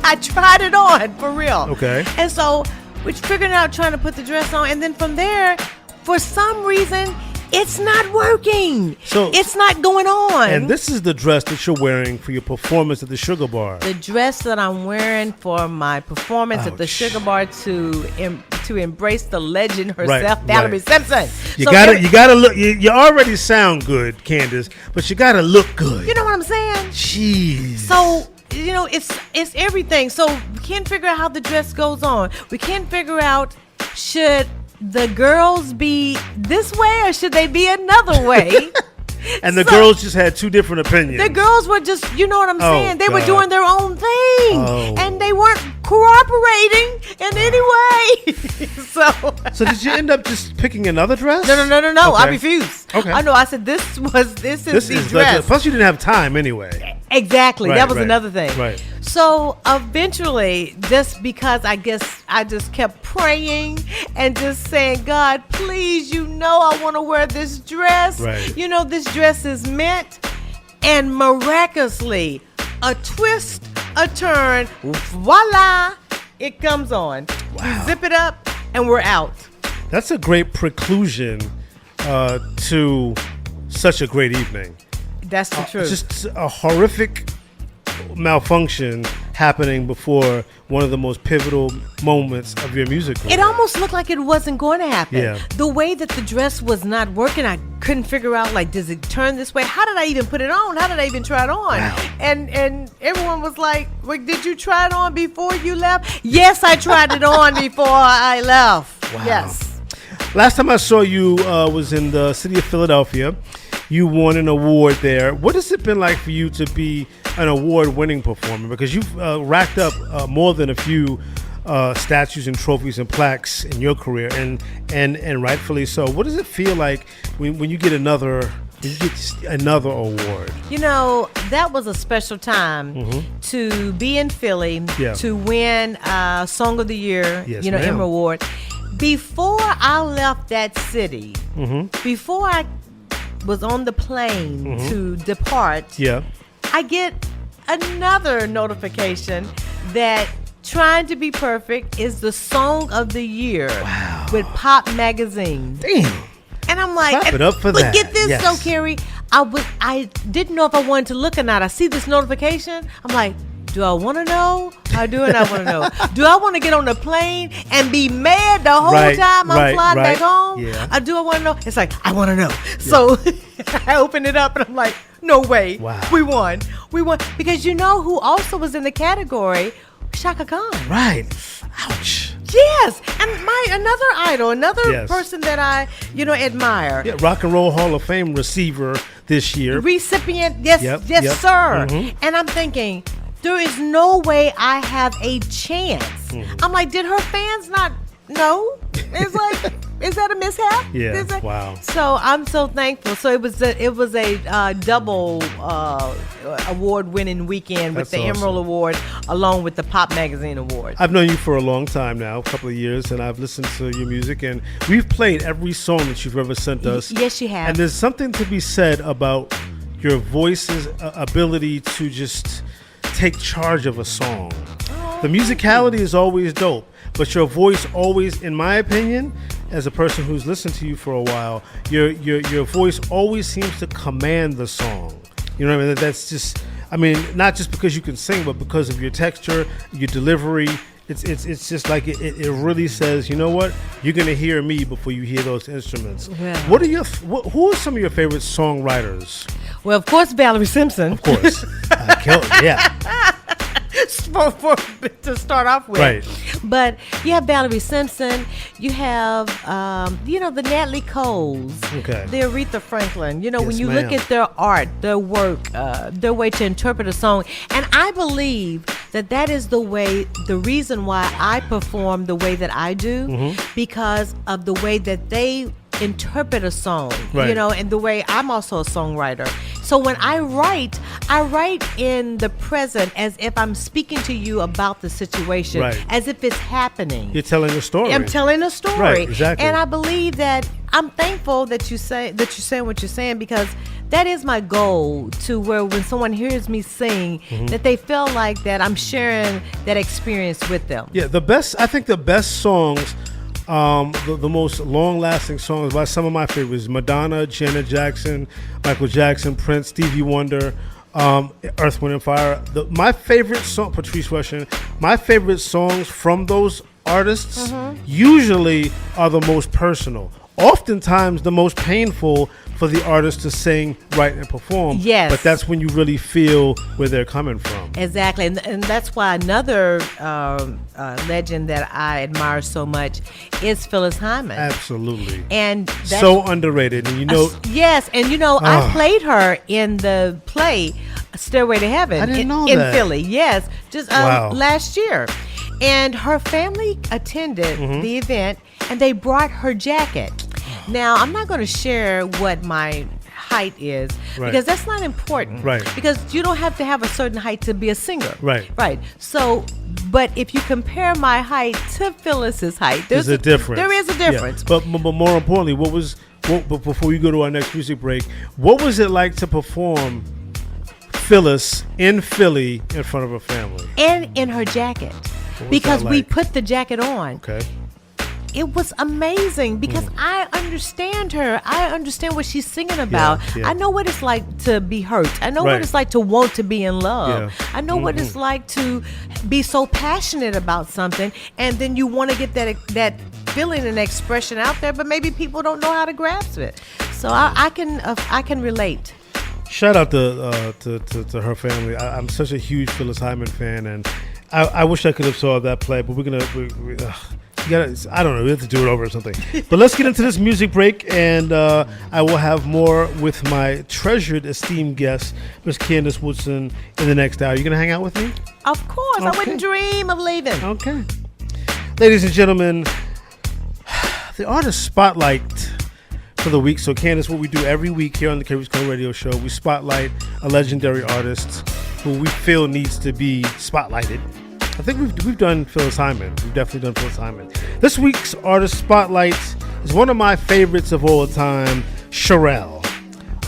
I tried it on for real. Okay. And so we're figuring out trying to put the dress on, and then from there, for some reason, it's not working. So it's not going on. And this is the dress that you're wearing for your performance at the Sugar Bar. The dress that I'm wearing for my performance at the Sugar Bar to embrace the legend herself, Valerie Simpson. You gotta look. You already sound good, Candace, but you gotta look good. You know what I'm saying? Jeez. So it's everything. So we can't figure out how the dress goes on. We can't figure out should the girls be this way or should they be another way? And the girls just had two different opinions. The girls were just, you know what I'm saying? They were God. doing their own thing. And they weren't cooperating in any way. So did you end up just picking another dress? No. Okay. I refused. Okay. I know. I said, this is the dress. Plus, you didn't have time anyway. Exactly. Right, that was right, another thing. right. So eventually, just because I guess I just kept praying and just saying, God, please, I want to wear this dress. Right. This dress is meant. And miraculously, a twist, a turn, voila, it comes on. Wow. We zip it up and we're out. That's a great preclusion to such a great evening. That's the truth. Just a horrific malfunction happening before one of the most pivotal moments of your music career. It almost looked like it wasn't going to happen. Yeah. The way that the dress was not working, I couldn't figure out, does it turn this way? How did I even put it on? How did I even try it on? Wow. And everyone was like, did you try it on before you left? Yes, I tried it on before I left. Wow. Yes. Last time I saw you was in the city of Philadelphia. You won an award there. What has it been like for you to be an award-winning performer? Because you've racked up more than a few statues and trophies and plaques in your career, and rightfully so. What does it feel like when you get another award? That was a special time to be in Philly, to win Song of the Year, Yes, Emma ma'am. Award. Before I left that city, before I was on the plane to depart, I get another notification that Trying to Be Perfect is the Song of the Year with Pop Magazine. Damn. And I'm like, Clap it up for but that. get this, Yes. though, Carrie. I didn't know if I wanted to look or not. I see this notification. I'm like, do I want to know? I do and I want to know. Do I want to get on the plane and be mad the whole time I'm flying back home? Yeah. I do. I want to know. It's like, I want to know. So I open it up and I'm like, no way. Wow. We won. Because you know who also was in the category? Shaka Khan. Right. Ouch. Yes. And another idol, another Yes. person that I, admire. Yeah, Rock and Roll Hall of Fame receiver this year. Recipient, yes, Yep, yes, yep. sir. Mhm. And I'm thinking, there is no way I have a chance. I'm like, did her fans not know? It's like, is that a mishap? Yeah, Is that- wow. So I'm so thankful. So it was a double award-winning weekend with That's the awesome. Emerald Award along with the Pop Magazine Award. I've known you for a long time now, a couple of years, and I've listened to your music, and we've played every song that you've ever sent us. Yes, you have. And there's something to be said about your voice's ability to just take charge of a song. The musicality is always dope, but your voice always, in my opinion, as a person who's listened to you for a while, your voice always seems to command the song. You know what I mean? That's just, not just because you can sing, but because of your texture, your delivery. It's just like it really says, you know what? You're gonna hear me before you hear those instruments. Yeah. Who are some of your favorite songwriters? Well, of course, Valerie Simpson. Of course. Yeah. To start off with. Right. But you have Valerie Simpson. You have, the Natalie Coles. Okay. The Aretha Franklin. When Yes, you ma'am. look at their art, their work, their way to interpret a song. And I believe that is the reason why I perform the way that I do, because of the way that they interpret a song, Right. and the way I'm also a songwriter. So when I write, I write in the present as if I'm speaking to you about the situation, Right. as if it's happening. You're telling a story. I'm telling a story. Right, exactly. And I believe that I'm thankful that you're saying what you're saying, because that is my goal, to where when someone hears me sing, that they feel like that I'm sharing that experience with them. Yeah, I think the best songs, the most long-lasting songs by some of my favorites: Madonna, Janet Jackson, Michael Jackson, Prince, Stevie Wonder, Earth, Wind, and Fire. My favorite song, Patrice Rushen. My favorite songs from those artists usually are the most personal. Oftentimes, the most painful for the artist to sing, write, and perform. Yes. But that's when you really feel where they're coming from. Exactly, and that's why another legend that I admire so much is Phyllis Hyman. Absolutely. And that's, so underrated. And yes, and I played her in the play Stairway to Heaven. I didn't know in that. Philly. Yes, just Wow. last year. And her family attended the event, and they brought her jacket. Now, I'm not going to share what my height is, because that's not important. Right. Because you don't have to have a certain height to be a singer. Right. Right. So, but if you compare my height to Phyllis's height, there's a difference. There is a difference. Yeah. But more importantly, but before we go to our next music break, what was it like to perform Phyllis in Philly in front of her family? And in her jacket. Because we put the jacket on. Okay. It was amazing, because I understand her. I understand what she's singing about. Yeah. I know what it's like to be hurt. I know what it's like to want to be in love. Yeah. I know what it's like to be so passionate about something, and then you want to get that feeling and expression out there, but maybe people don't know how to grasp it. So I can relate. Shout out to her family. I'm such a huge Phyllis Hyman fan, and I wish I could have saw that play, but I don't know. We have to do it over or something. But let's get into this music break, and I will have more with my treasured, esteemed guest, Miss Candace Woodson, in the next hour. You gonna hang out with me? Of course. Okay. I wouldn't dream of leaving. Okay. Ladies and gentlemen, the artist spotlight for the week. So, Candace, what we do every week here on the Carrie's Corner Radio Show, we spotlight a legendary artist who we feel needs to be spotlighted. I think we've done Phyllis Hyman. We've definitely done Phyllis Hyman. This week's artist spotlight is one of my favorites of all time, Cherrelle,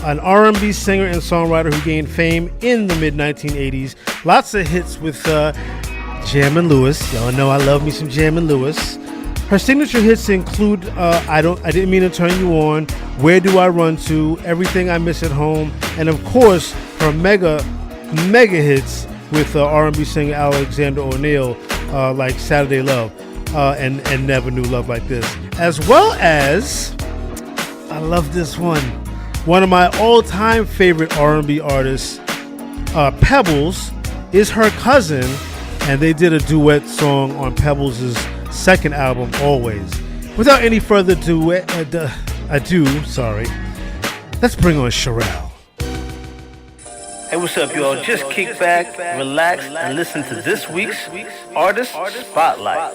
an R&B singer and songwriter who gained fame in the mid-1980s. Lots of hits with Jammin' Lewis. Y'all know I love me some Jammin' Lewis. Her signature hits include I Didn't Mean to Turn You On, Where Do I Run To, Everything I Miss at Home, and of course her mega hits with R&B singer Alexander O'Neal, like Saturday Love and Never Knew Love Like This. As well as, I love this one of my all-time favorite R&B artists, Pebbles, is her cousin, and they did a duet song on Pebbles' second album, Always. Without any further ado, let's bring on Cherrelle. Hey, what's up, y'all? Just kick back, relax, and listen to this week's Artist Spotlight.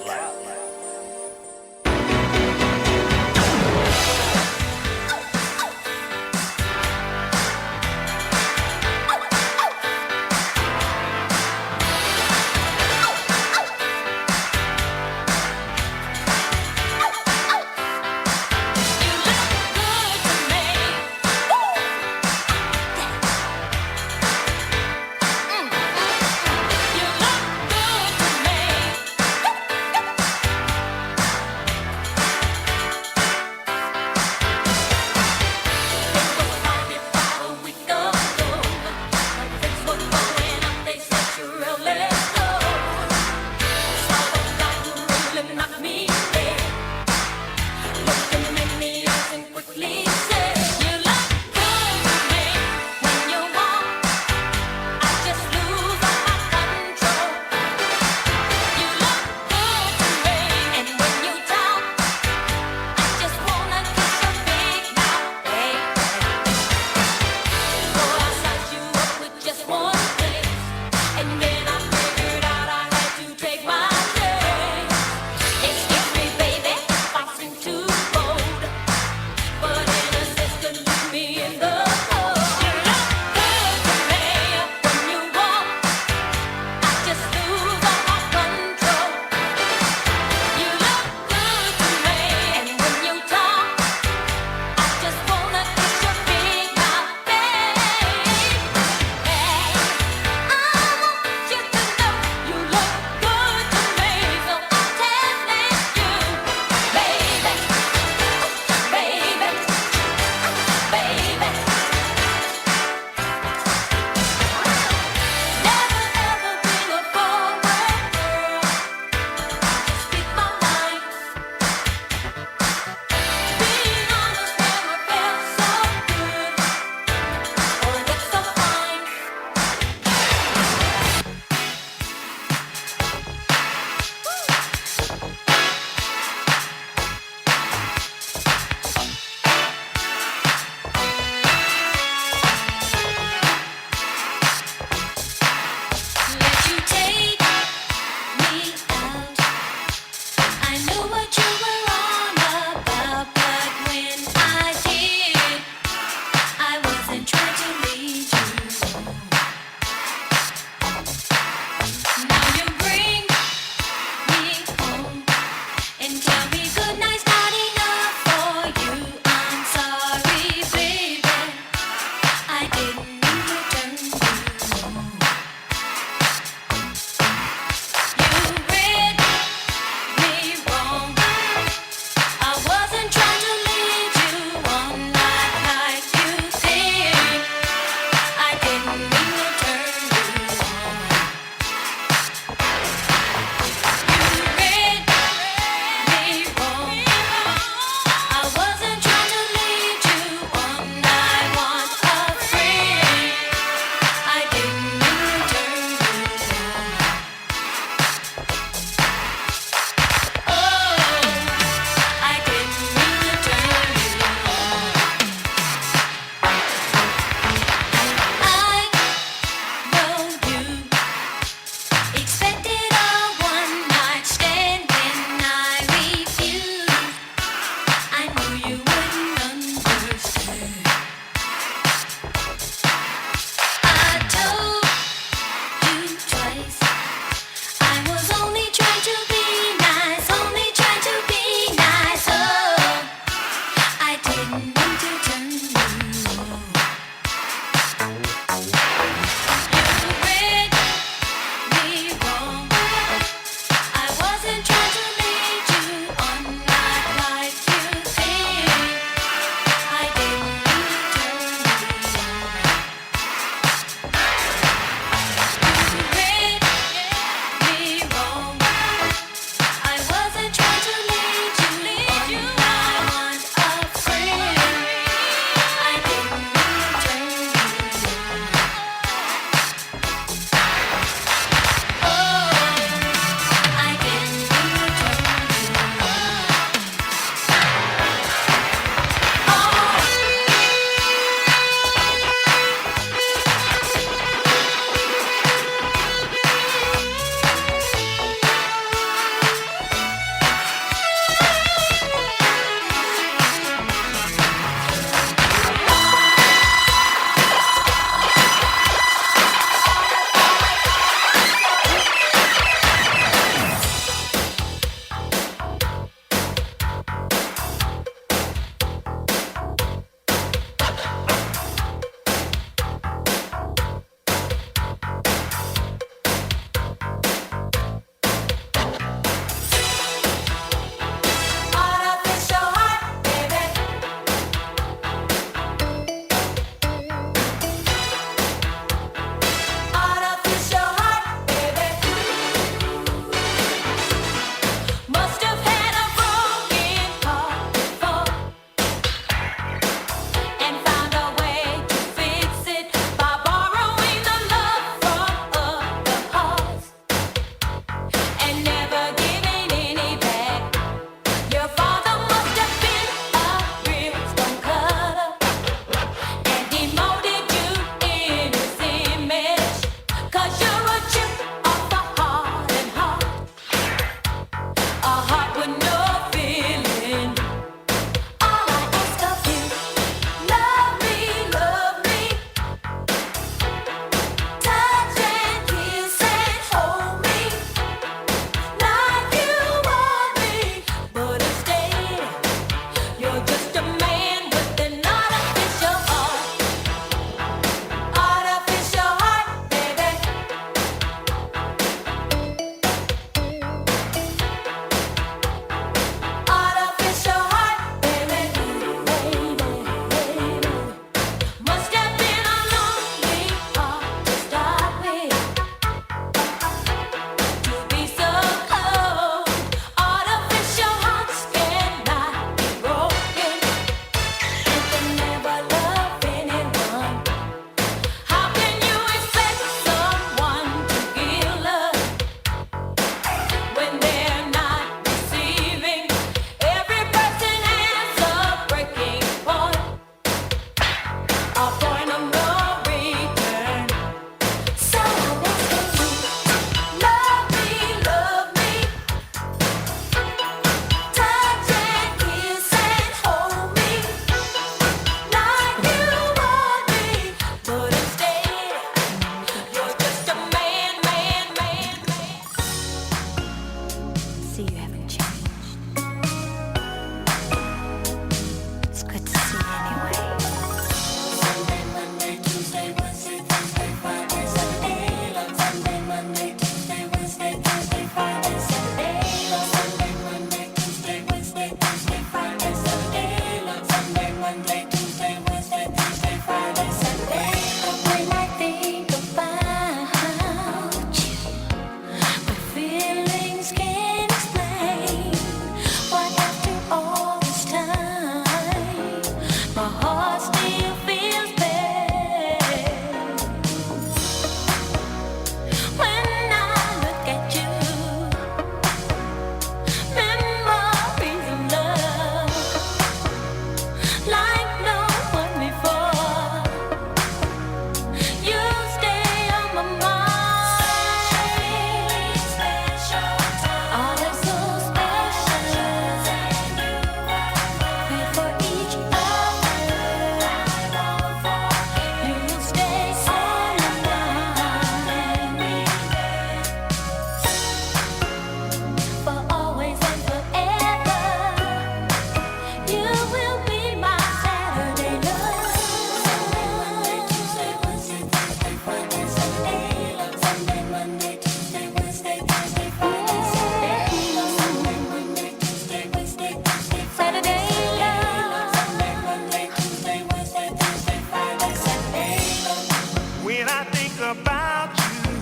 when I think about you,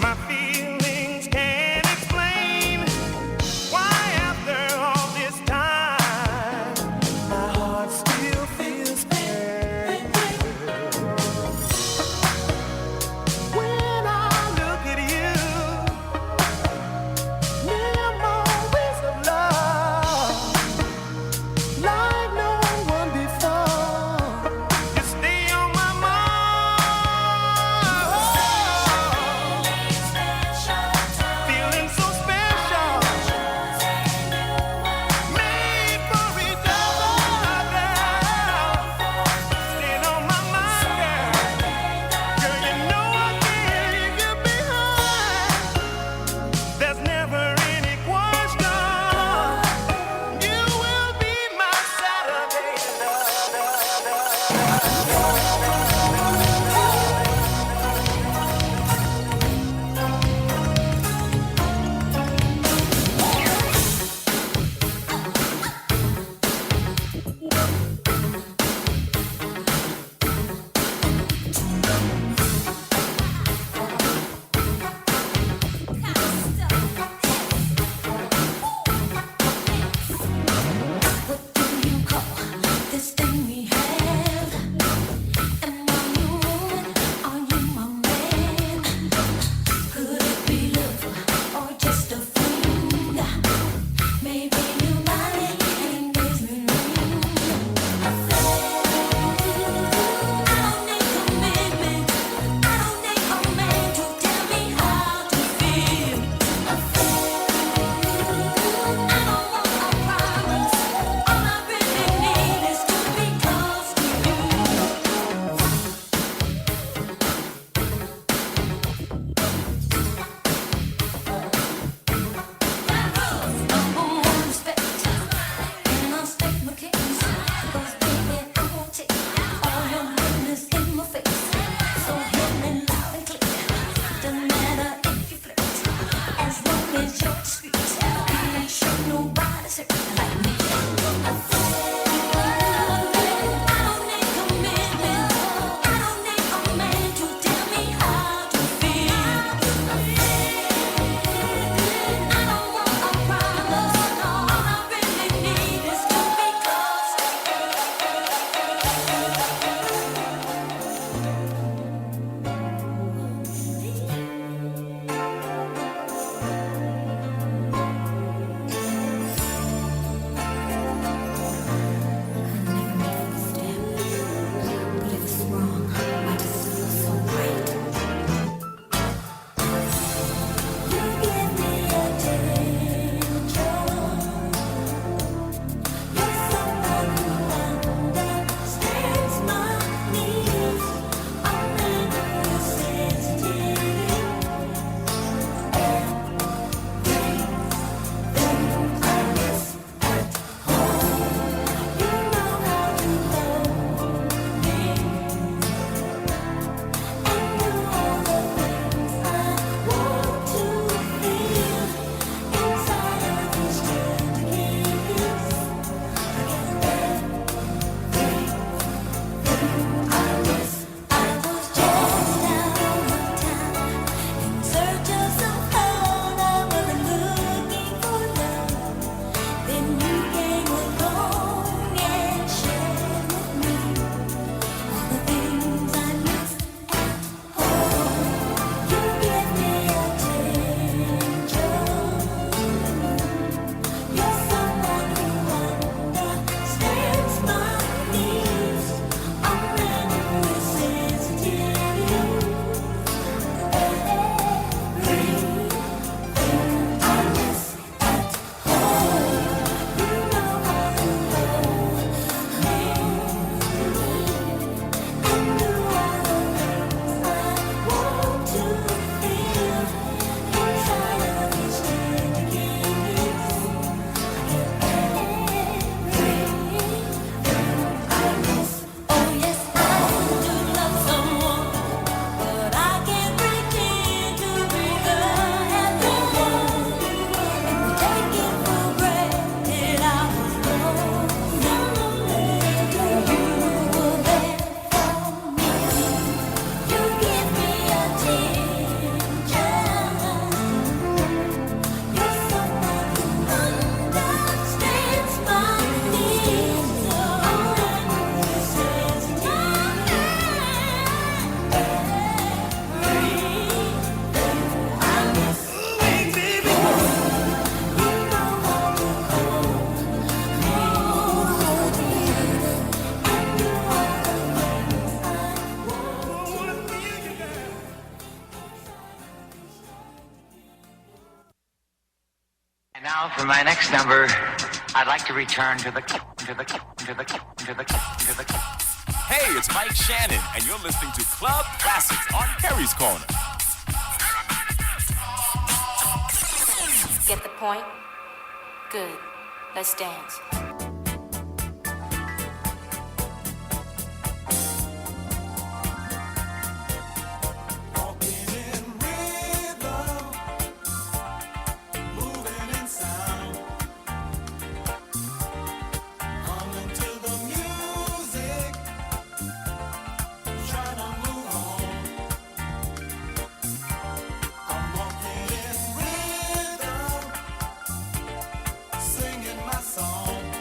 my feelings can't explain why after all this time my heart still feels pain. When I look at you, memories of love like no one before. You stay on my mind. Now, for my next number, I'd like to return to the. Hey, it's Mike Shannon, and you're listening to Club Classics on Perry's Corner. Get the point? Good. Let's dance. Singing my song.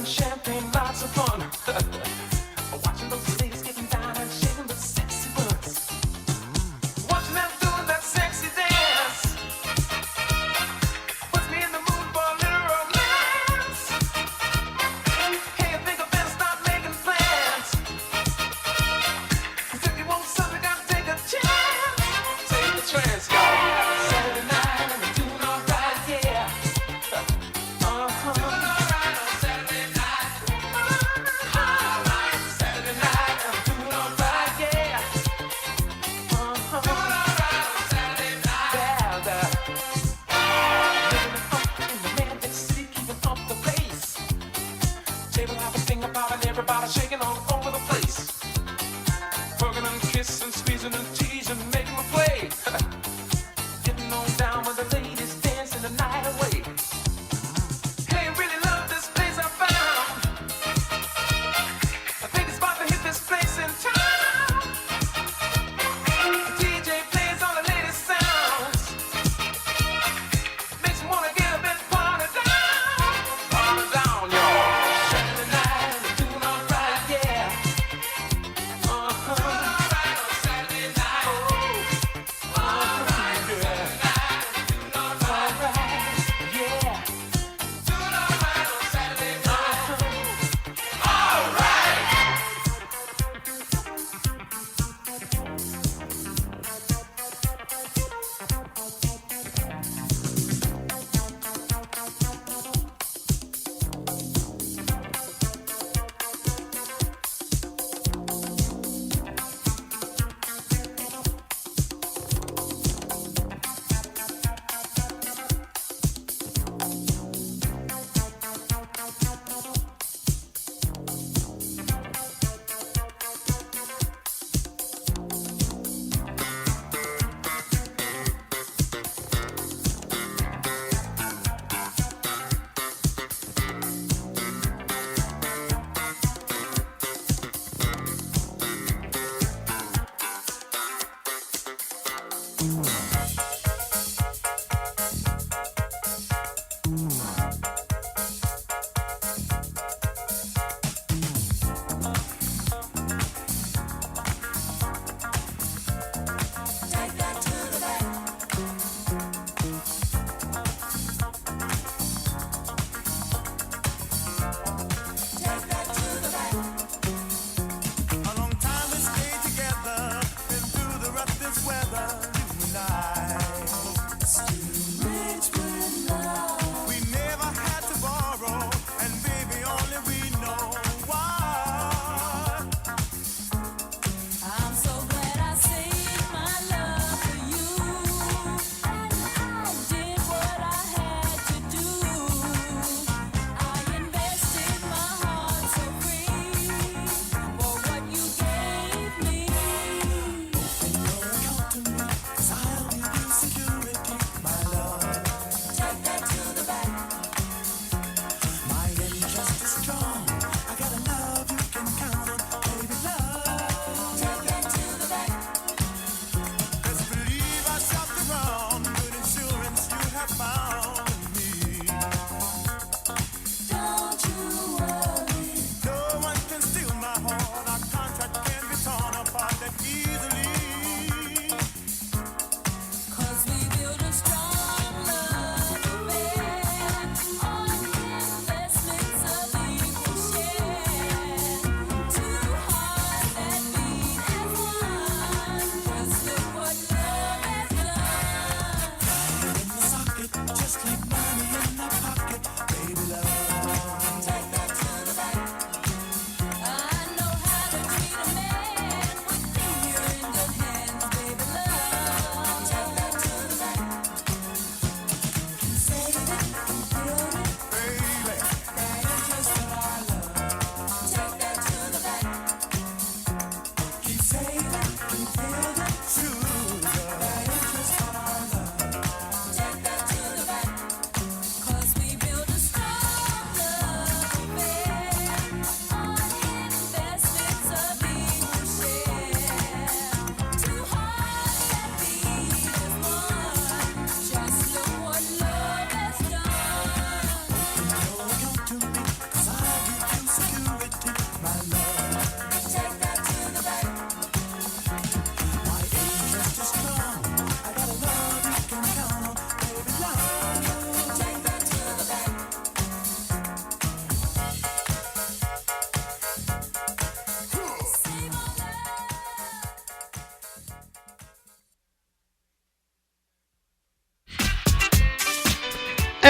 and champagne, lots of fun. Watching those ladies getting down and shaking the sexy butts. Watching them doing that sexy dance puts me in the mood for a little romance. Hey, I think I better start making plans. 'Cause if you want something, gotta take a chance. Take the chance, y'all. Saturday night and we're doing alright, yeah. Doing alright on Saturday night. Alright, Saturday night and we're doing alright, yeah. Doing alright on Saturday night. Yeah, living up in the Magic City, keeping up the pace. Table hopping, thing about and everybody shaking all over the place. Hugging and kissing, squeezing and teasing, making me play. Getting on down with the ladies, dancing the night away. Hey, really love this place I found. I think it's about to hit this place in town. The DJ plays all the latest sounds. Makes me wanna get up and party down, y'all. Saturday night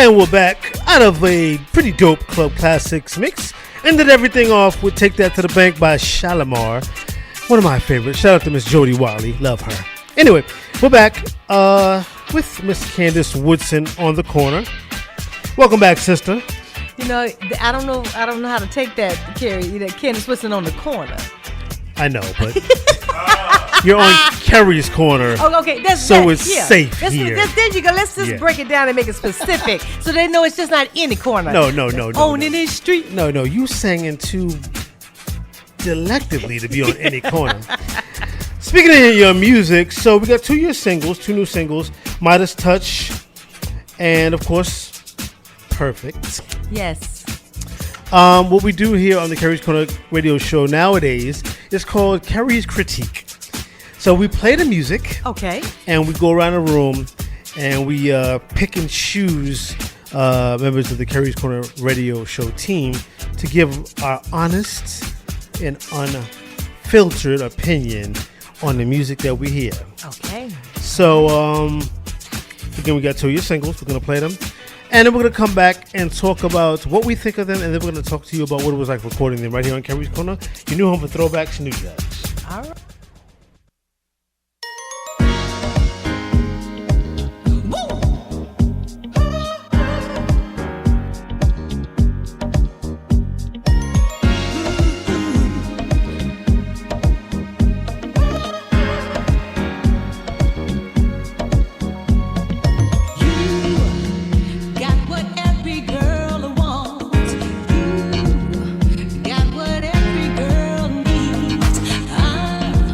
And we're back out of a pretty dope Club Classics mix. Ended everything off with Take That to the Bank by Shalimar. One of my favorites. Shout out to Miss Jody Wiley. Love her. Anyway, we're back with Miss Candace Woodson on the corner. Welcome back, sister. You know, I don't know how to take that, Carrie. You know, Candace Woodson on the corner. I know, but you're on Kerry's corner. Oh, okay, it's safe here. There you go. Let's just break it down and make it specific, so they know it's just not any corner. No. On any street. No. You singing too delectably to be on any corner. Speaking of your music, so we got two new singles, Midas Touch, and of course, Perfect. Yes. What we do here on the Kerry's Corner radio show nowadays is called Kerry's Critique. So we play the music. Okay. And we go around the room and we pick and choose members of the Kerry's Corner radio show team to give our honest and unfiltered opinion on the music that we hear. Okay. So, again, we got two of your singles. We're going to play them. And then we're going to come back and talk about what we think of them. And then we're going to talk to you about what it was like recording them right here on Kerry's Corner. Your new home for throwbacks and new jazz. All right. Got what every girl wants. You got what every girl needs. I'm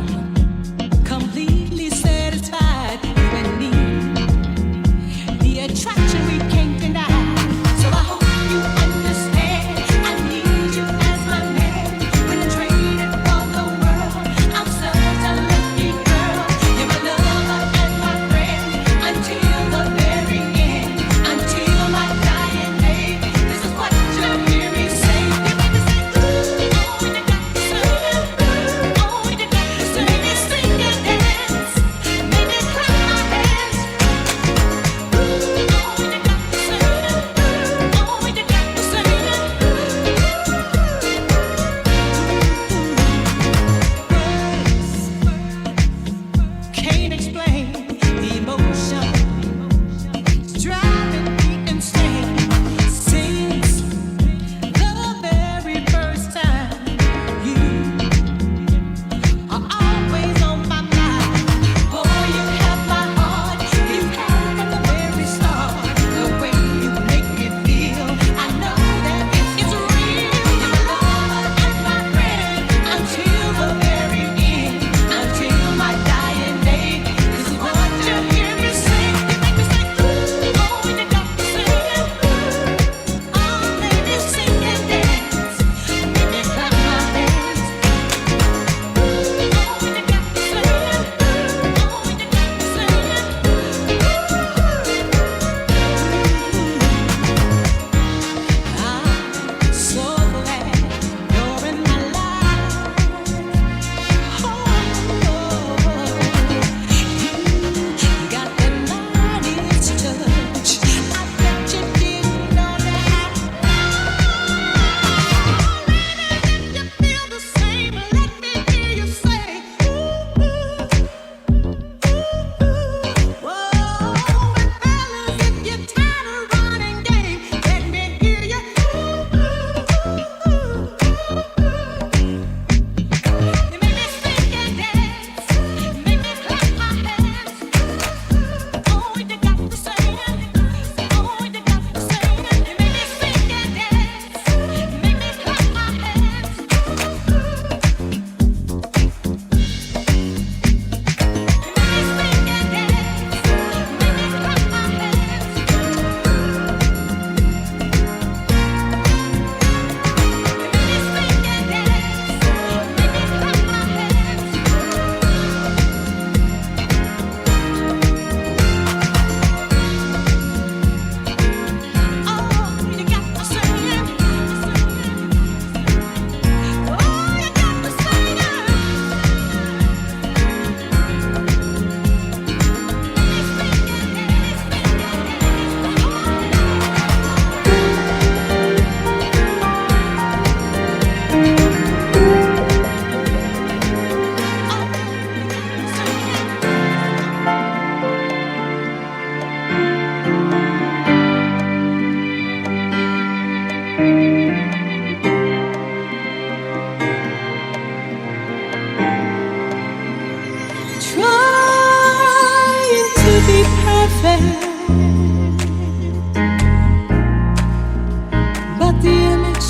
but the image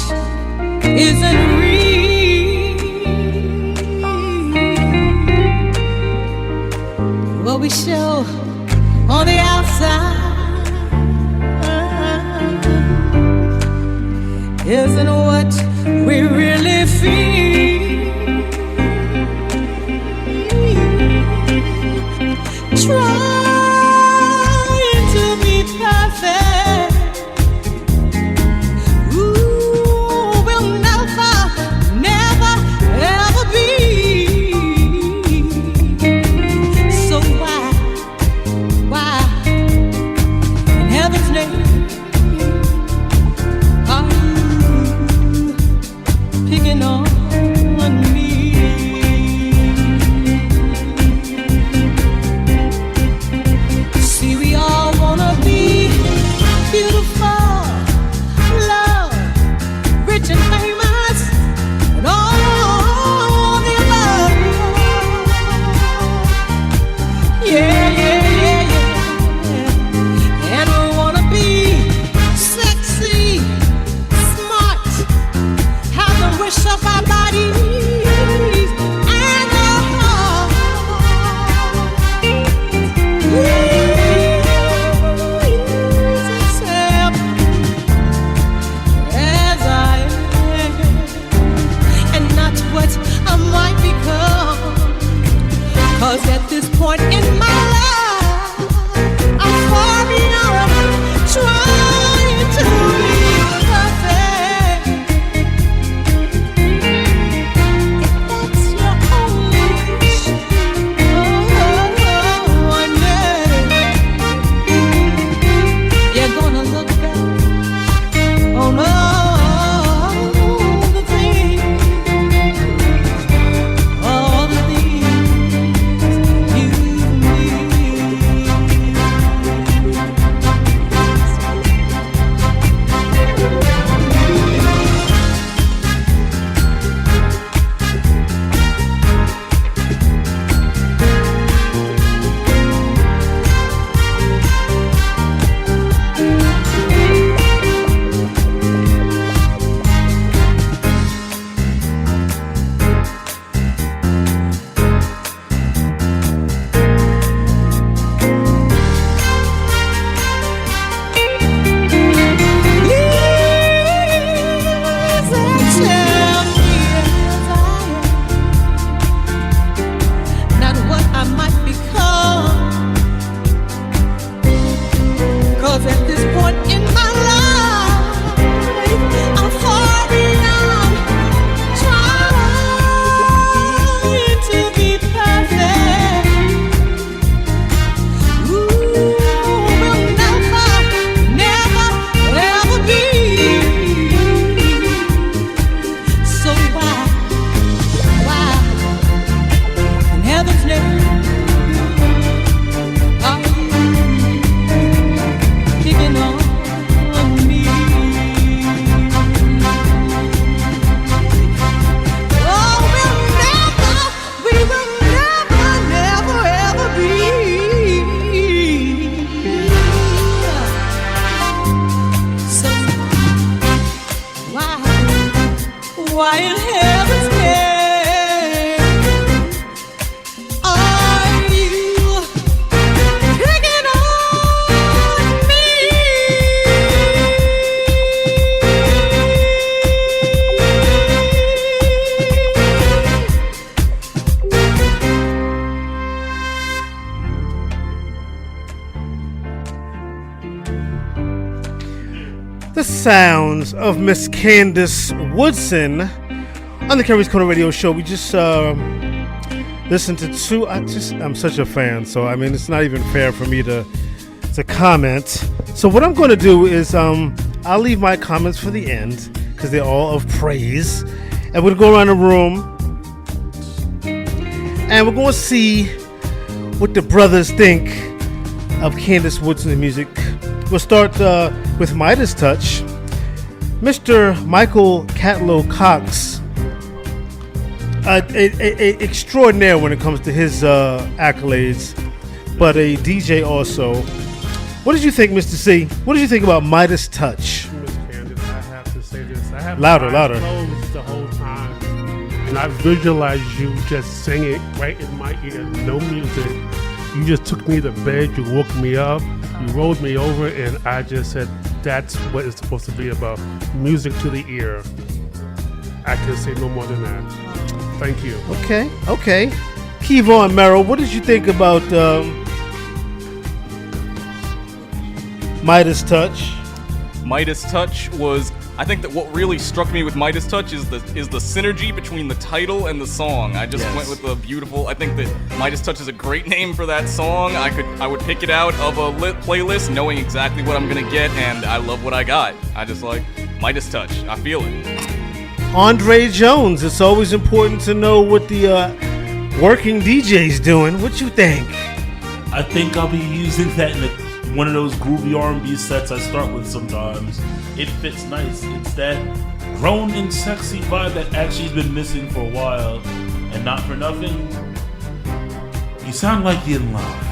isn't real. What we show on the outside isn't what we really feel. Trying to be perfect, ooh, we'll never, never, ever be. So why in heaven's name are you picking on me? See, we all wanna be beautiful, love, rich and famous, and all the above. Yeah, yeah, yeah, yeah. And we wanna be sexy, smart, have the wish of our bodies and our hearts. Please accept as I am, and not what I might become. 'Cause at this point in my life, I'm far beyond trying to be perfect. If that's your only wish, oh, one day you're gonna look back on all the things you Why in heaven's name are you picking on me? The sounds of Miss Candace Woodson on the Kerry's Corner Radio Show. We just listened to two. I'm such a fan, so I mean it's not even fair for me to comment. So what I'm going to do is I'll leave my comments for the end because they're all of praise, and we'll go around the room and we're going to see what the brothers think of Candace Woodson's music. We'll start with Midas Touch. Mr. Michael Catlow Cox, a extraordinaire when it comes to his accolades, but a DJ also. What did you think, Mr. C? What did you think about Midas Touch? Miss Candace, I have to say this. I have Louder, my eyes louder. closed the whole time, and I visualized you just singing right in my ear. No music. You just took me to bed. You woke me up. You rolled me over, and I just said, "That's what it's supposed to be about. Music to the ear." I can say no more than that. Thank you. Okay. Kevon Merrill, what did you think about Midas Touch? Midas Touch was, I think that what really struck me with Midas Touch is the synergy between the title and the song. I just went with the beautiful. I think that Midas Touch is a great name for that song. I would pick it out of a playlist knowing exactly what I'm gonna get, and I love what I got. I just like Midas Touch. I feel it. Andre Jones, it's always important to know what the working DJ's doing. What you think? I think I'll be using that in one of those groovy R&B sets I start with sometimes. It fits nice. It's that grown and sexy vibe that actually has been missing for a while. And not for nothing, you sound like you're in love.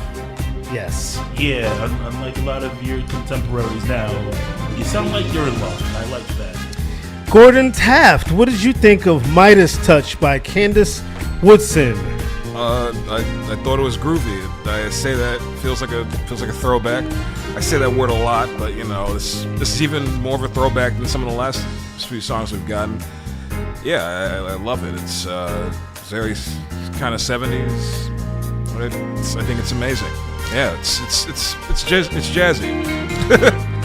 Yes. Yeah, unlike a lot of your contemporaries now, you sound like you're in love. I like that. Gordon Taft, what did you think of Midas Touch by Candace Woodson? I thought it was groovy. I say that feels like a throwback. I say that word a lot, but this is even more of a throwback than some of the last few songs we've gotten. Yeah, I love it. It's very kind of 70s. I think it's amazing. Yeah, it's jazzy.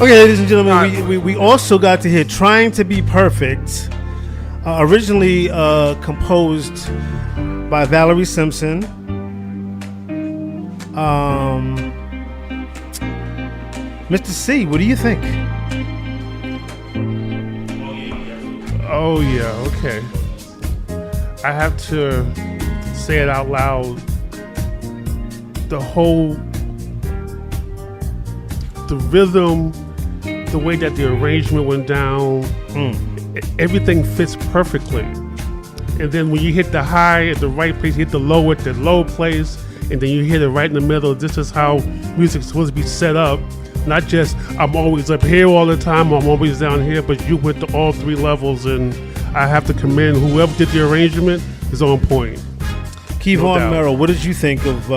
Okay, ladies and gentlemen, we also got to hear "Trying to Be Perfect," originally composed by Valerie Simpson. Mr. C, what do you think? Oh yeah, okay. I have to say it out loud. The rhythm, the way that the arrangement went down, everything fits perfectly. And then when you hit the high at the right place, you hit the low at the low place, and then you hit it right in the middle. This is how music's supposed to be set up. Not just I'm always up here all the time, I'm always down here, but you went to all three levels, and I have to commend whoever did the arrangement is on point. Kevon Merrill, what did you think of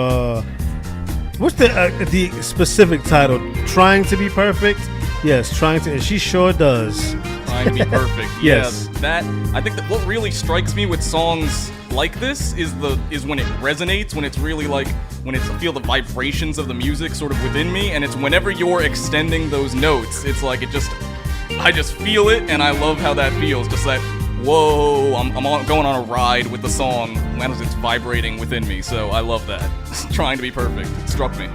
what's the specific title? Trying to Be Perfect? Yes, trying to, and she sure does. Trying to be perfect. Yes. Yeah, I think that what really strikes me with songs like this is when it resonates, when it's really like when I feel the vibrations of the music sort of within me, and it's whenever you're extending those notes, it's like I just feel it, and I love how that feels. Just that, whoa, I'm going on a ride with the song as it's vibrating within me. So I love that. Trying to Be Perfect. It struck me.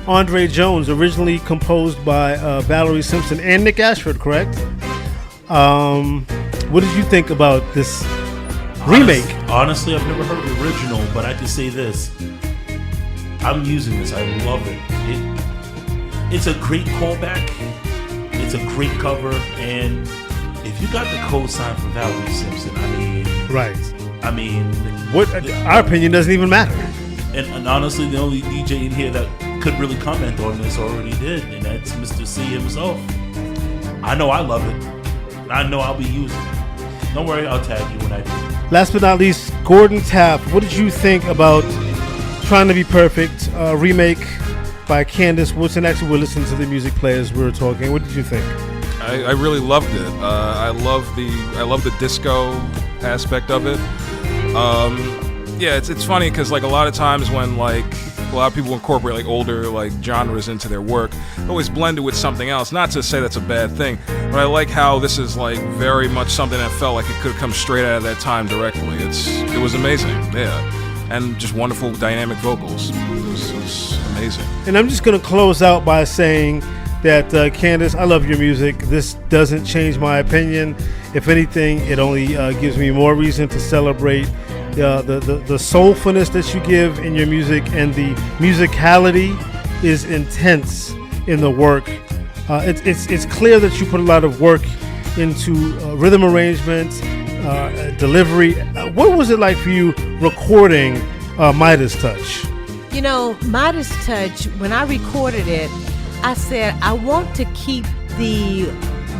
Andre Jones, originally composed by Valerie Simpson and Nick Ashford, correct? What did you think about this remake? Honestly, I've never heard the original, but I can say this. I'm using this. I love it. It's a great callback. It's a great cover. And if you got the co-sign from Valerie Simpson, our opinion doesn't even matter. And honestly, the only DJ in here that could really comment on this already did, and that's Mr. C himself. I know I love it. I know I'll be using it. Don't worry, I'll tag you when I do. Last but not least, Gordon Taft, what did you think about Trying to Be Perfect, remake by Candace Woodson? Actually, we're listening to the music players we were talking. What did you think? I really loved it. I love the disco aspect of it. Yeah, it's funny because like a lot of times when like a lot of people incorporate like older like genres into their work, they always blend it with something else. Not to say that's a bad thing, but I like how this is like very much something that felt like it could have come straight out of that time directly. It was amazing, yeah, and just wonderful dynamic vocals. It was amazing. And I'm just gonna close out by saying that Candace, I love your music. This doesn't change my opinion. If anything, it only gives me more reason to celebrate the soulfulness that you give in your music, and the musicality is intense in the work. It's clear that you put a lot of work into rhythm arrangement, delivery. What was it like for you recording Midas Touch? You know, Midas Touch, when I recorded it, I said I want to keep the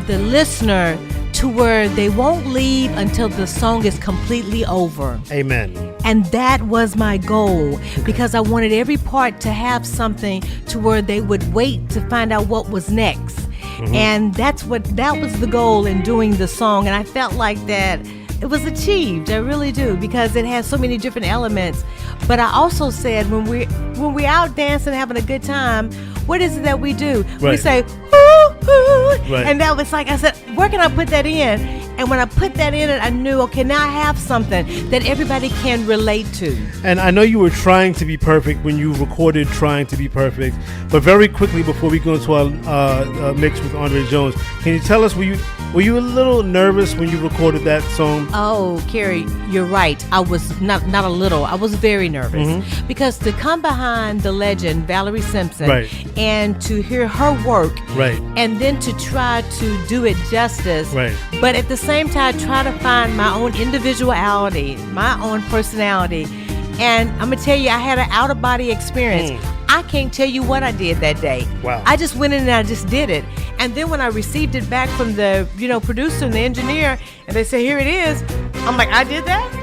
listener to where they won't leave until the song is completely over. Amen. And that was my goal, because I wanted every part to have something to where they would wait to find out what was next. Mm-hmm. And that was the goal in doing the song. And I felt like that it was achieved. I really do, because it has so many different elements. But I also said when we're out dancing, having a good time, what is it that we do? Right. We say, hoo, hoo. Right. And that was like, I said, where can I put that in? And when I put that in it, I knew, okay, now I have something that everybody can relate to. And I know you were trying to be perfect when you recorded Trying to Be Perfect, but very quickly before we go into our mix with Andre Jones, can you tell us, were you a little nervous when you recorded that song? Oh, Carrie, you're right. I was not a little. I was very nervous, because to come behind the legend, Valerie Simpson, right, and to hear her work, right, and then to try to do it justice, right, but at the same time try to find my own individuality, my own personality. And I'm gonna tell you, I had an out-of-body experience. I can't tell you what I did that day. Wow. I just went in and I just did it. And then when I received it back from the producer and the engineer, and they say, here it is, I'm like, I did that?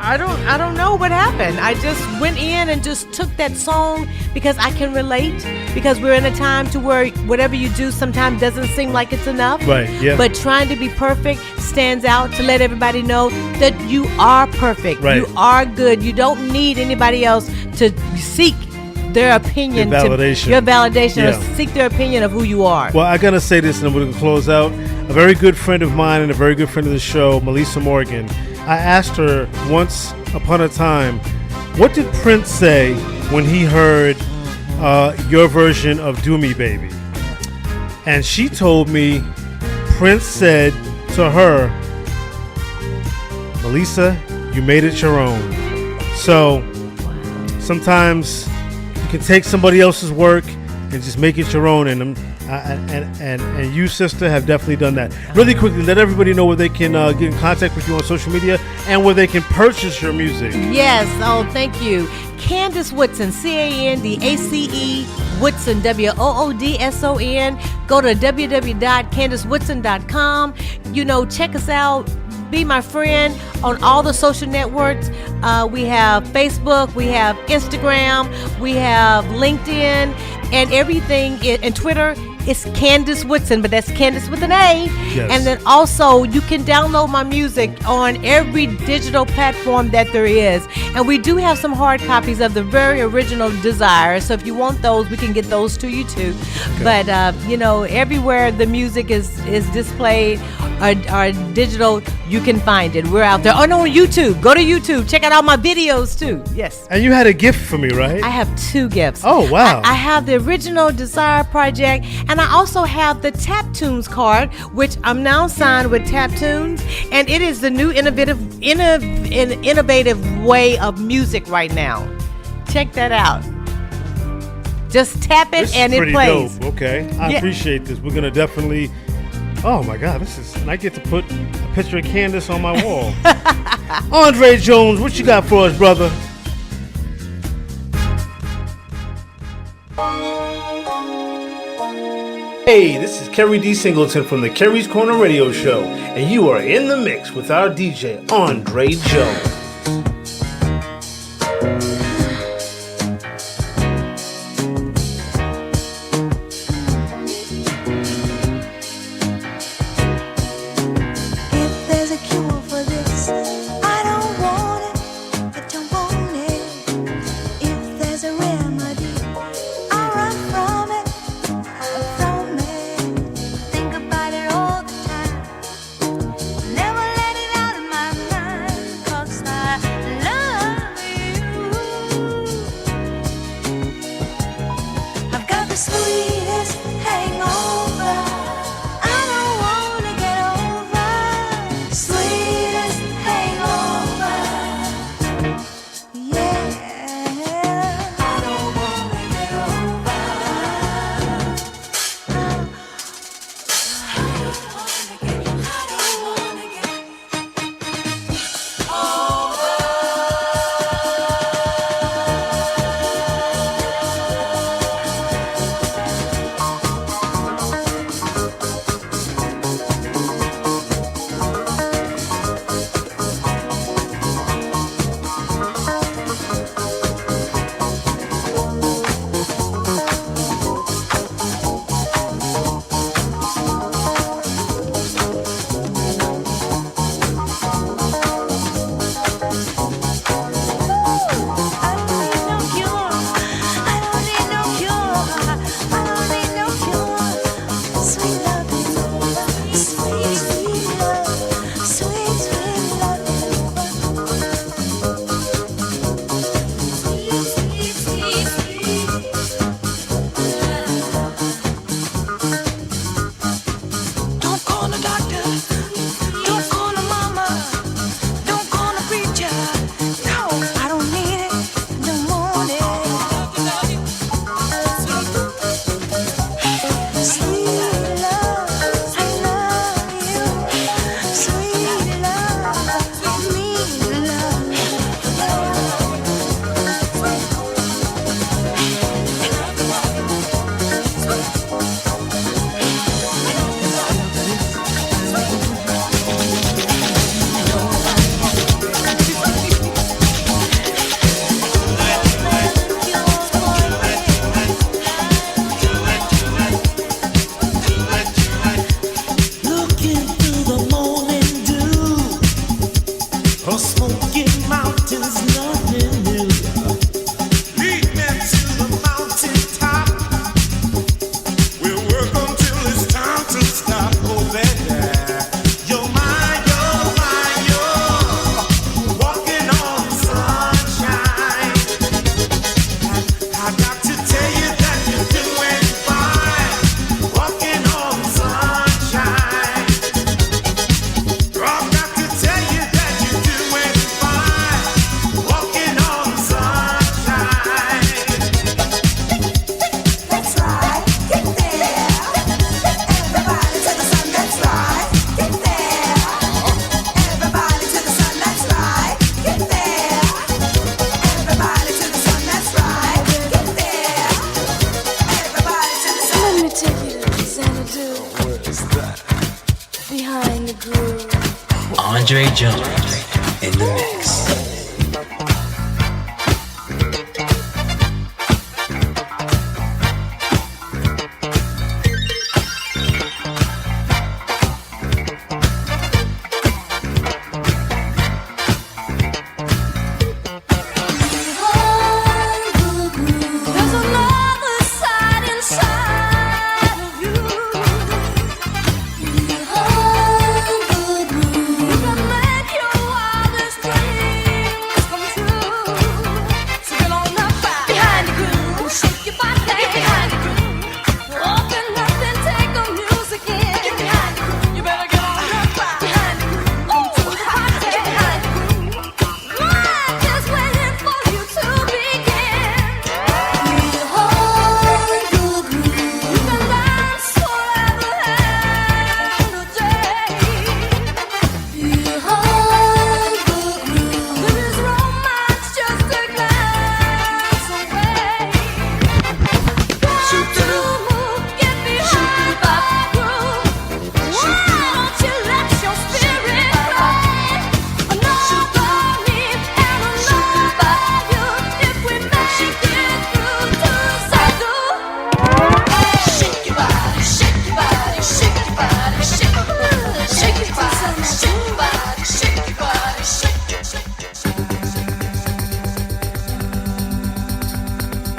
I don't know what happened. I just went in and just took that song because I can relate, because we're in a time to where whatever you do sometimes doesn't seem like it's enough. Right, yeah. But trying to be perfect stands out to let everybody know that you are perfect. Right. You are good. You don't need anybody else to seek their opinion, your validation, or seek their opinion of who you are. Well, I gotta say this, and we're gonna close out. A very good friend of mine and a very good friend of the show, Melissa Morgan. I asked her once upon a time, what did Prince say when he heard your version of "Do Me, Baby"? And she told me Prince said to her, "Melissa, you made it your own." So sometimes you can take somebody else's work and just make it your own, and you, sister, have definitely done that. Really quickly, let everybody know where they can get in contact with you on social media and where they can purchase your music. Yes, thank you. Candace Woodson, CANDACE Woodson, WOODSON. Go to www.candacewoodson.com. Check us out. Be my friend on all the social networks. We have Facebook, we have Instagram, we have LinkedIn, and everything, and Twitter. It's Candace Woodson, but that's Candace with an A. Yes. And then also you can download my music on every digital platform that there is. And we do have some hard copies of the very original Desire. So if you want those, we can get those to you too. Okay. But everywhere the music is displayed or digital, you can find it. We're out there. Oh no, YouTube. Go to YouTube. Check out all my videos too. Yes. And you had a gift for me, right? I have 2 gifts. Oh wow. I have the original Desire project, and I also have the Tap Tunes card, which I'm now signed with Tap Tunes, and it is the new innovative way of music right now. Check that out. Just tap it and it plays. Dope. Okay, I appreciate this. We're gonna definitely. Oh my God, and I get to put a picture of Candace on my wall. Andre Jones, what you got for us, brother? Hey, this is Kerry D. Singleton from the Kerry's Corner Radio Show, and you are in the mix with our DJ, Andre Jones. Never let it out of my mind, 'cause I love you. Jones in the mix. There's another side inside of you. You can make your wildest dreams come true. So get on up behind the groove, shake your body behind the groove. Open up and take the music in. Get behind the groove. You better get on up behind the groove. Come to the party behind the groove. Mind just waiting for you to begin.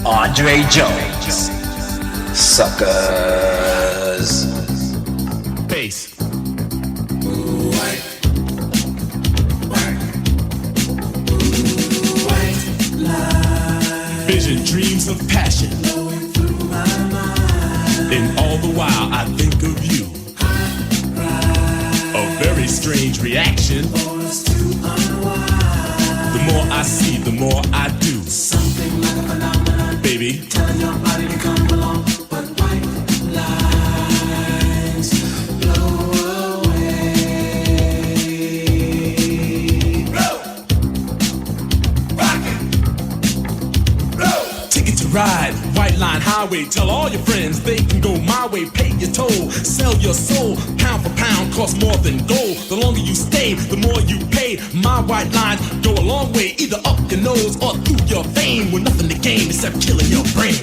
Andre Jones, Suckers. Bass. Vision, dreams of passion. And all the while I think of you. A very strange reaction. The more I see, the more I do. Something like a phenomenon. Baby. Telling your body to come along. But white lines blow away. Blow. Rock it. Blow. Ticket to ride. White Line Highway. Tell all your friends they can go my way. Pay your toll. Sell your soul. Pound for pound costs more than gold. The longer you stay, the more you pay. My white lines go a long way, either up your nose or through your vein, with nothing to gain except killing your brain.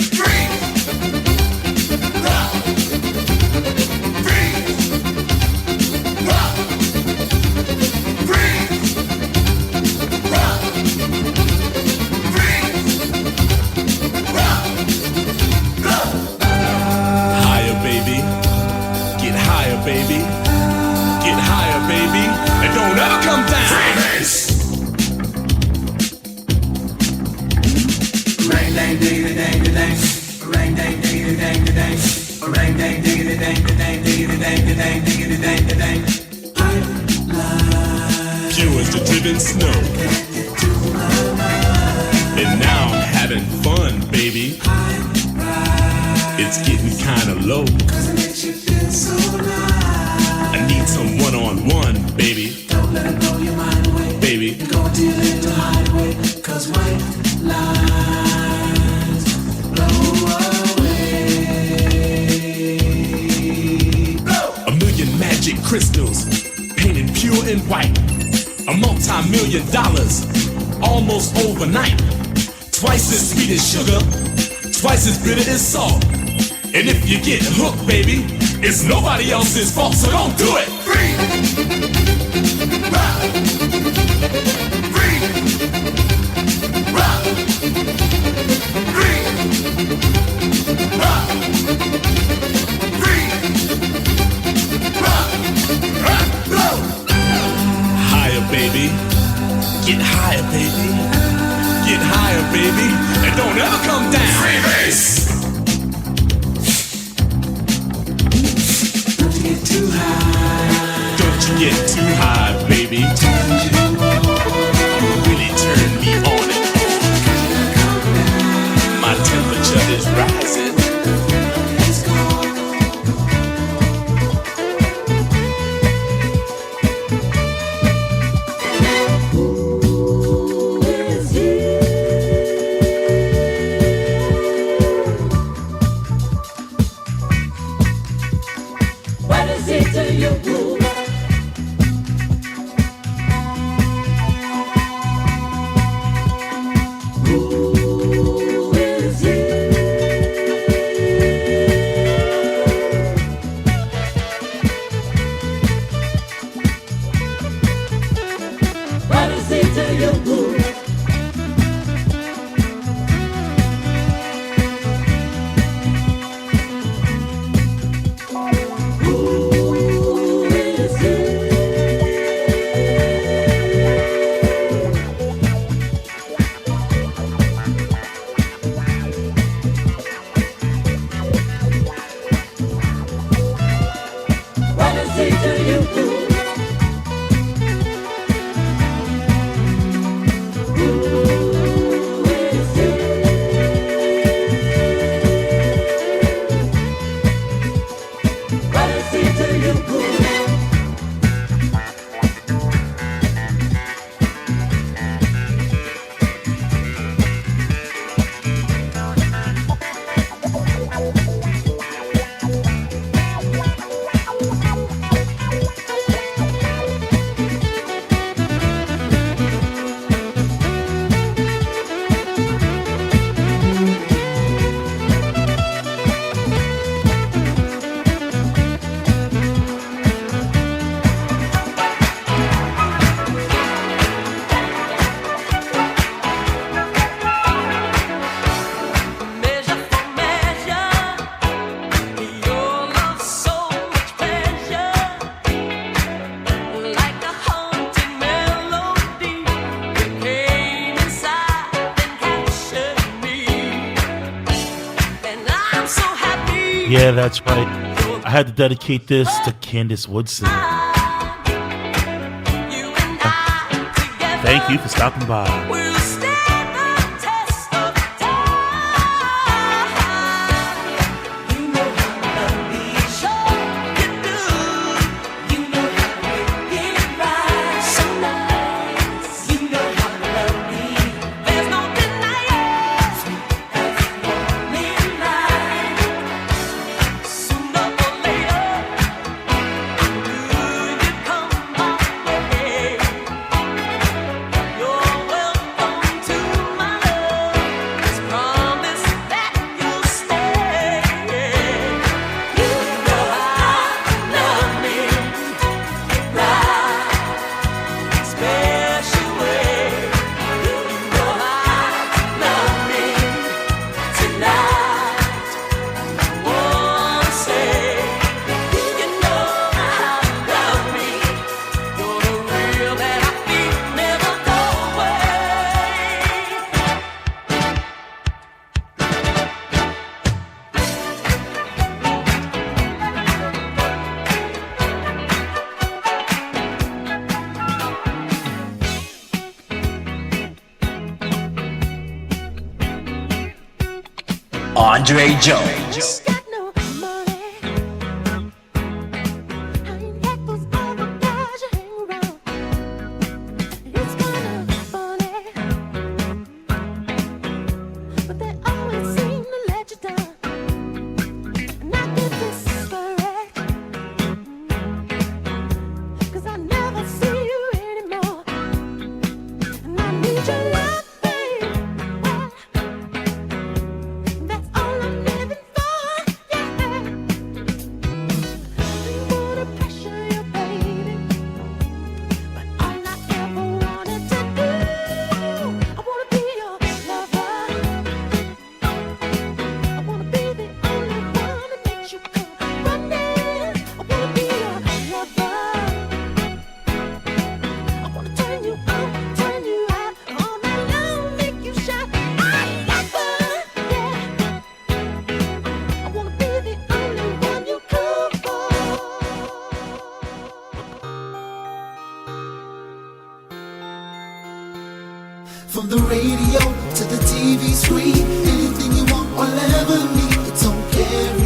Higher, baby. Get higher, baby. Get higher, baby. And don't ever come down. Ring dang diggity dang dang, ring dang diggity dang dang, ring dang diggity dang dang diggity dang dang diggity dang dang. Pure as the driven snow. And now I'm having fun, baby. It's getting kinda low. I need some one-on-one, baby. Don't let it blow your mind away, baby. Go to your little hideaway, 'cause white lines blow away. A million magic crystals, painted pure and white. A multi-million dollars, almost overnight. Twice as sweet as sugar, twice as bitter as salt. And if you get hooked, baby, it's nobody else's fault, so don't do it. Free. Rock. Free. Rock. Free. Rock. Free. Rock. Rock. Blow. Higher, baby. Get higher, baby. Get higher, baby. And don't ever come down. Free bass. Too high. Don't you get too high, baby. Really turn me on and on. My temperature is rising. Yeah, that's right. I had to dedicate this to Candace Woodson. Thank you for stopping by. Andre Jones. From the radio to the TV screen, anything you want, whatever need, it's on Carrie.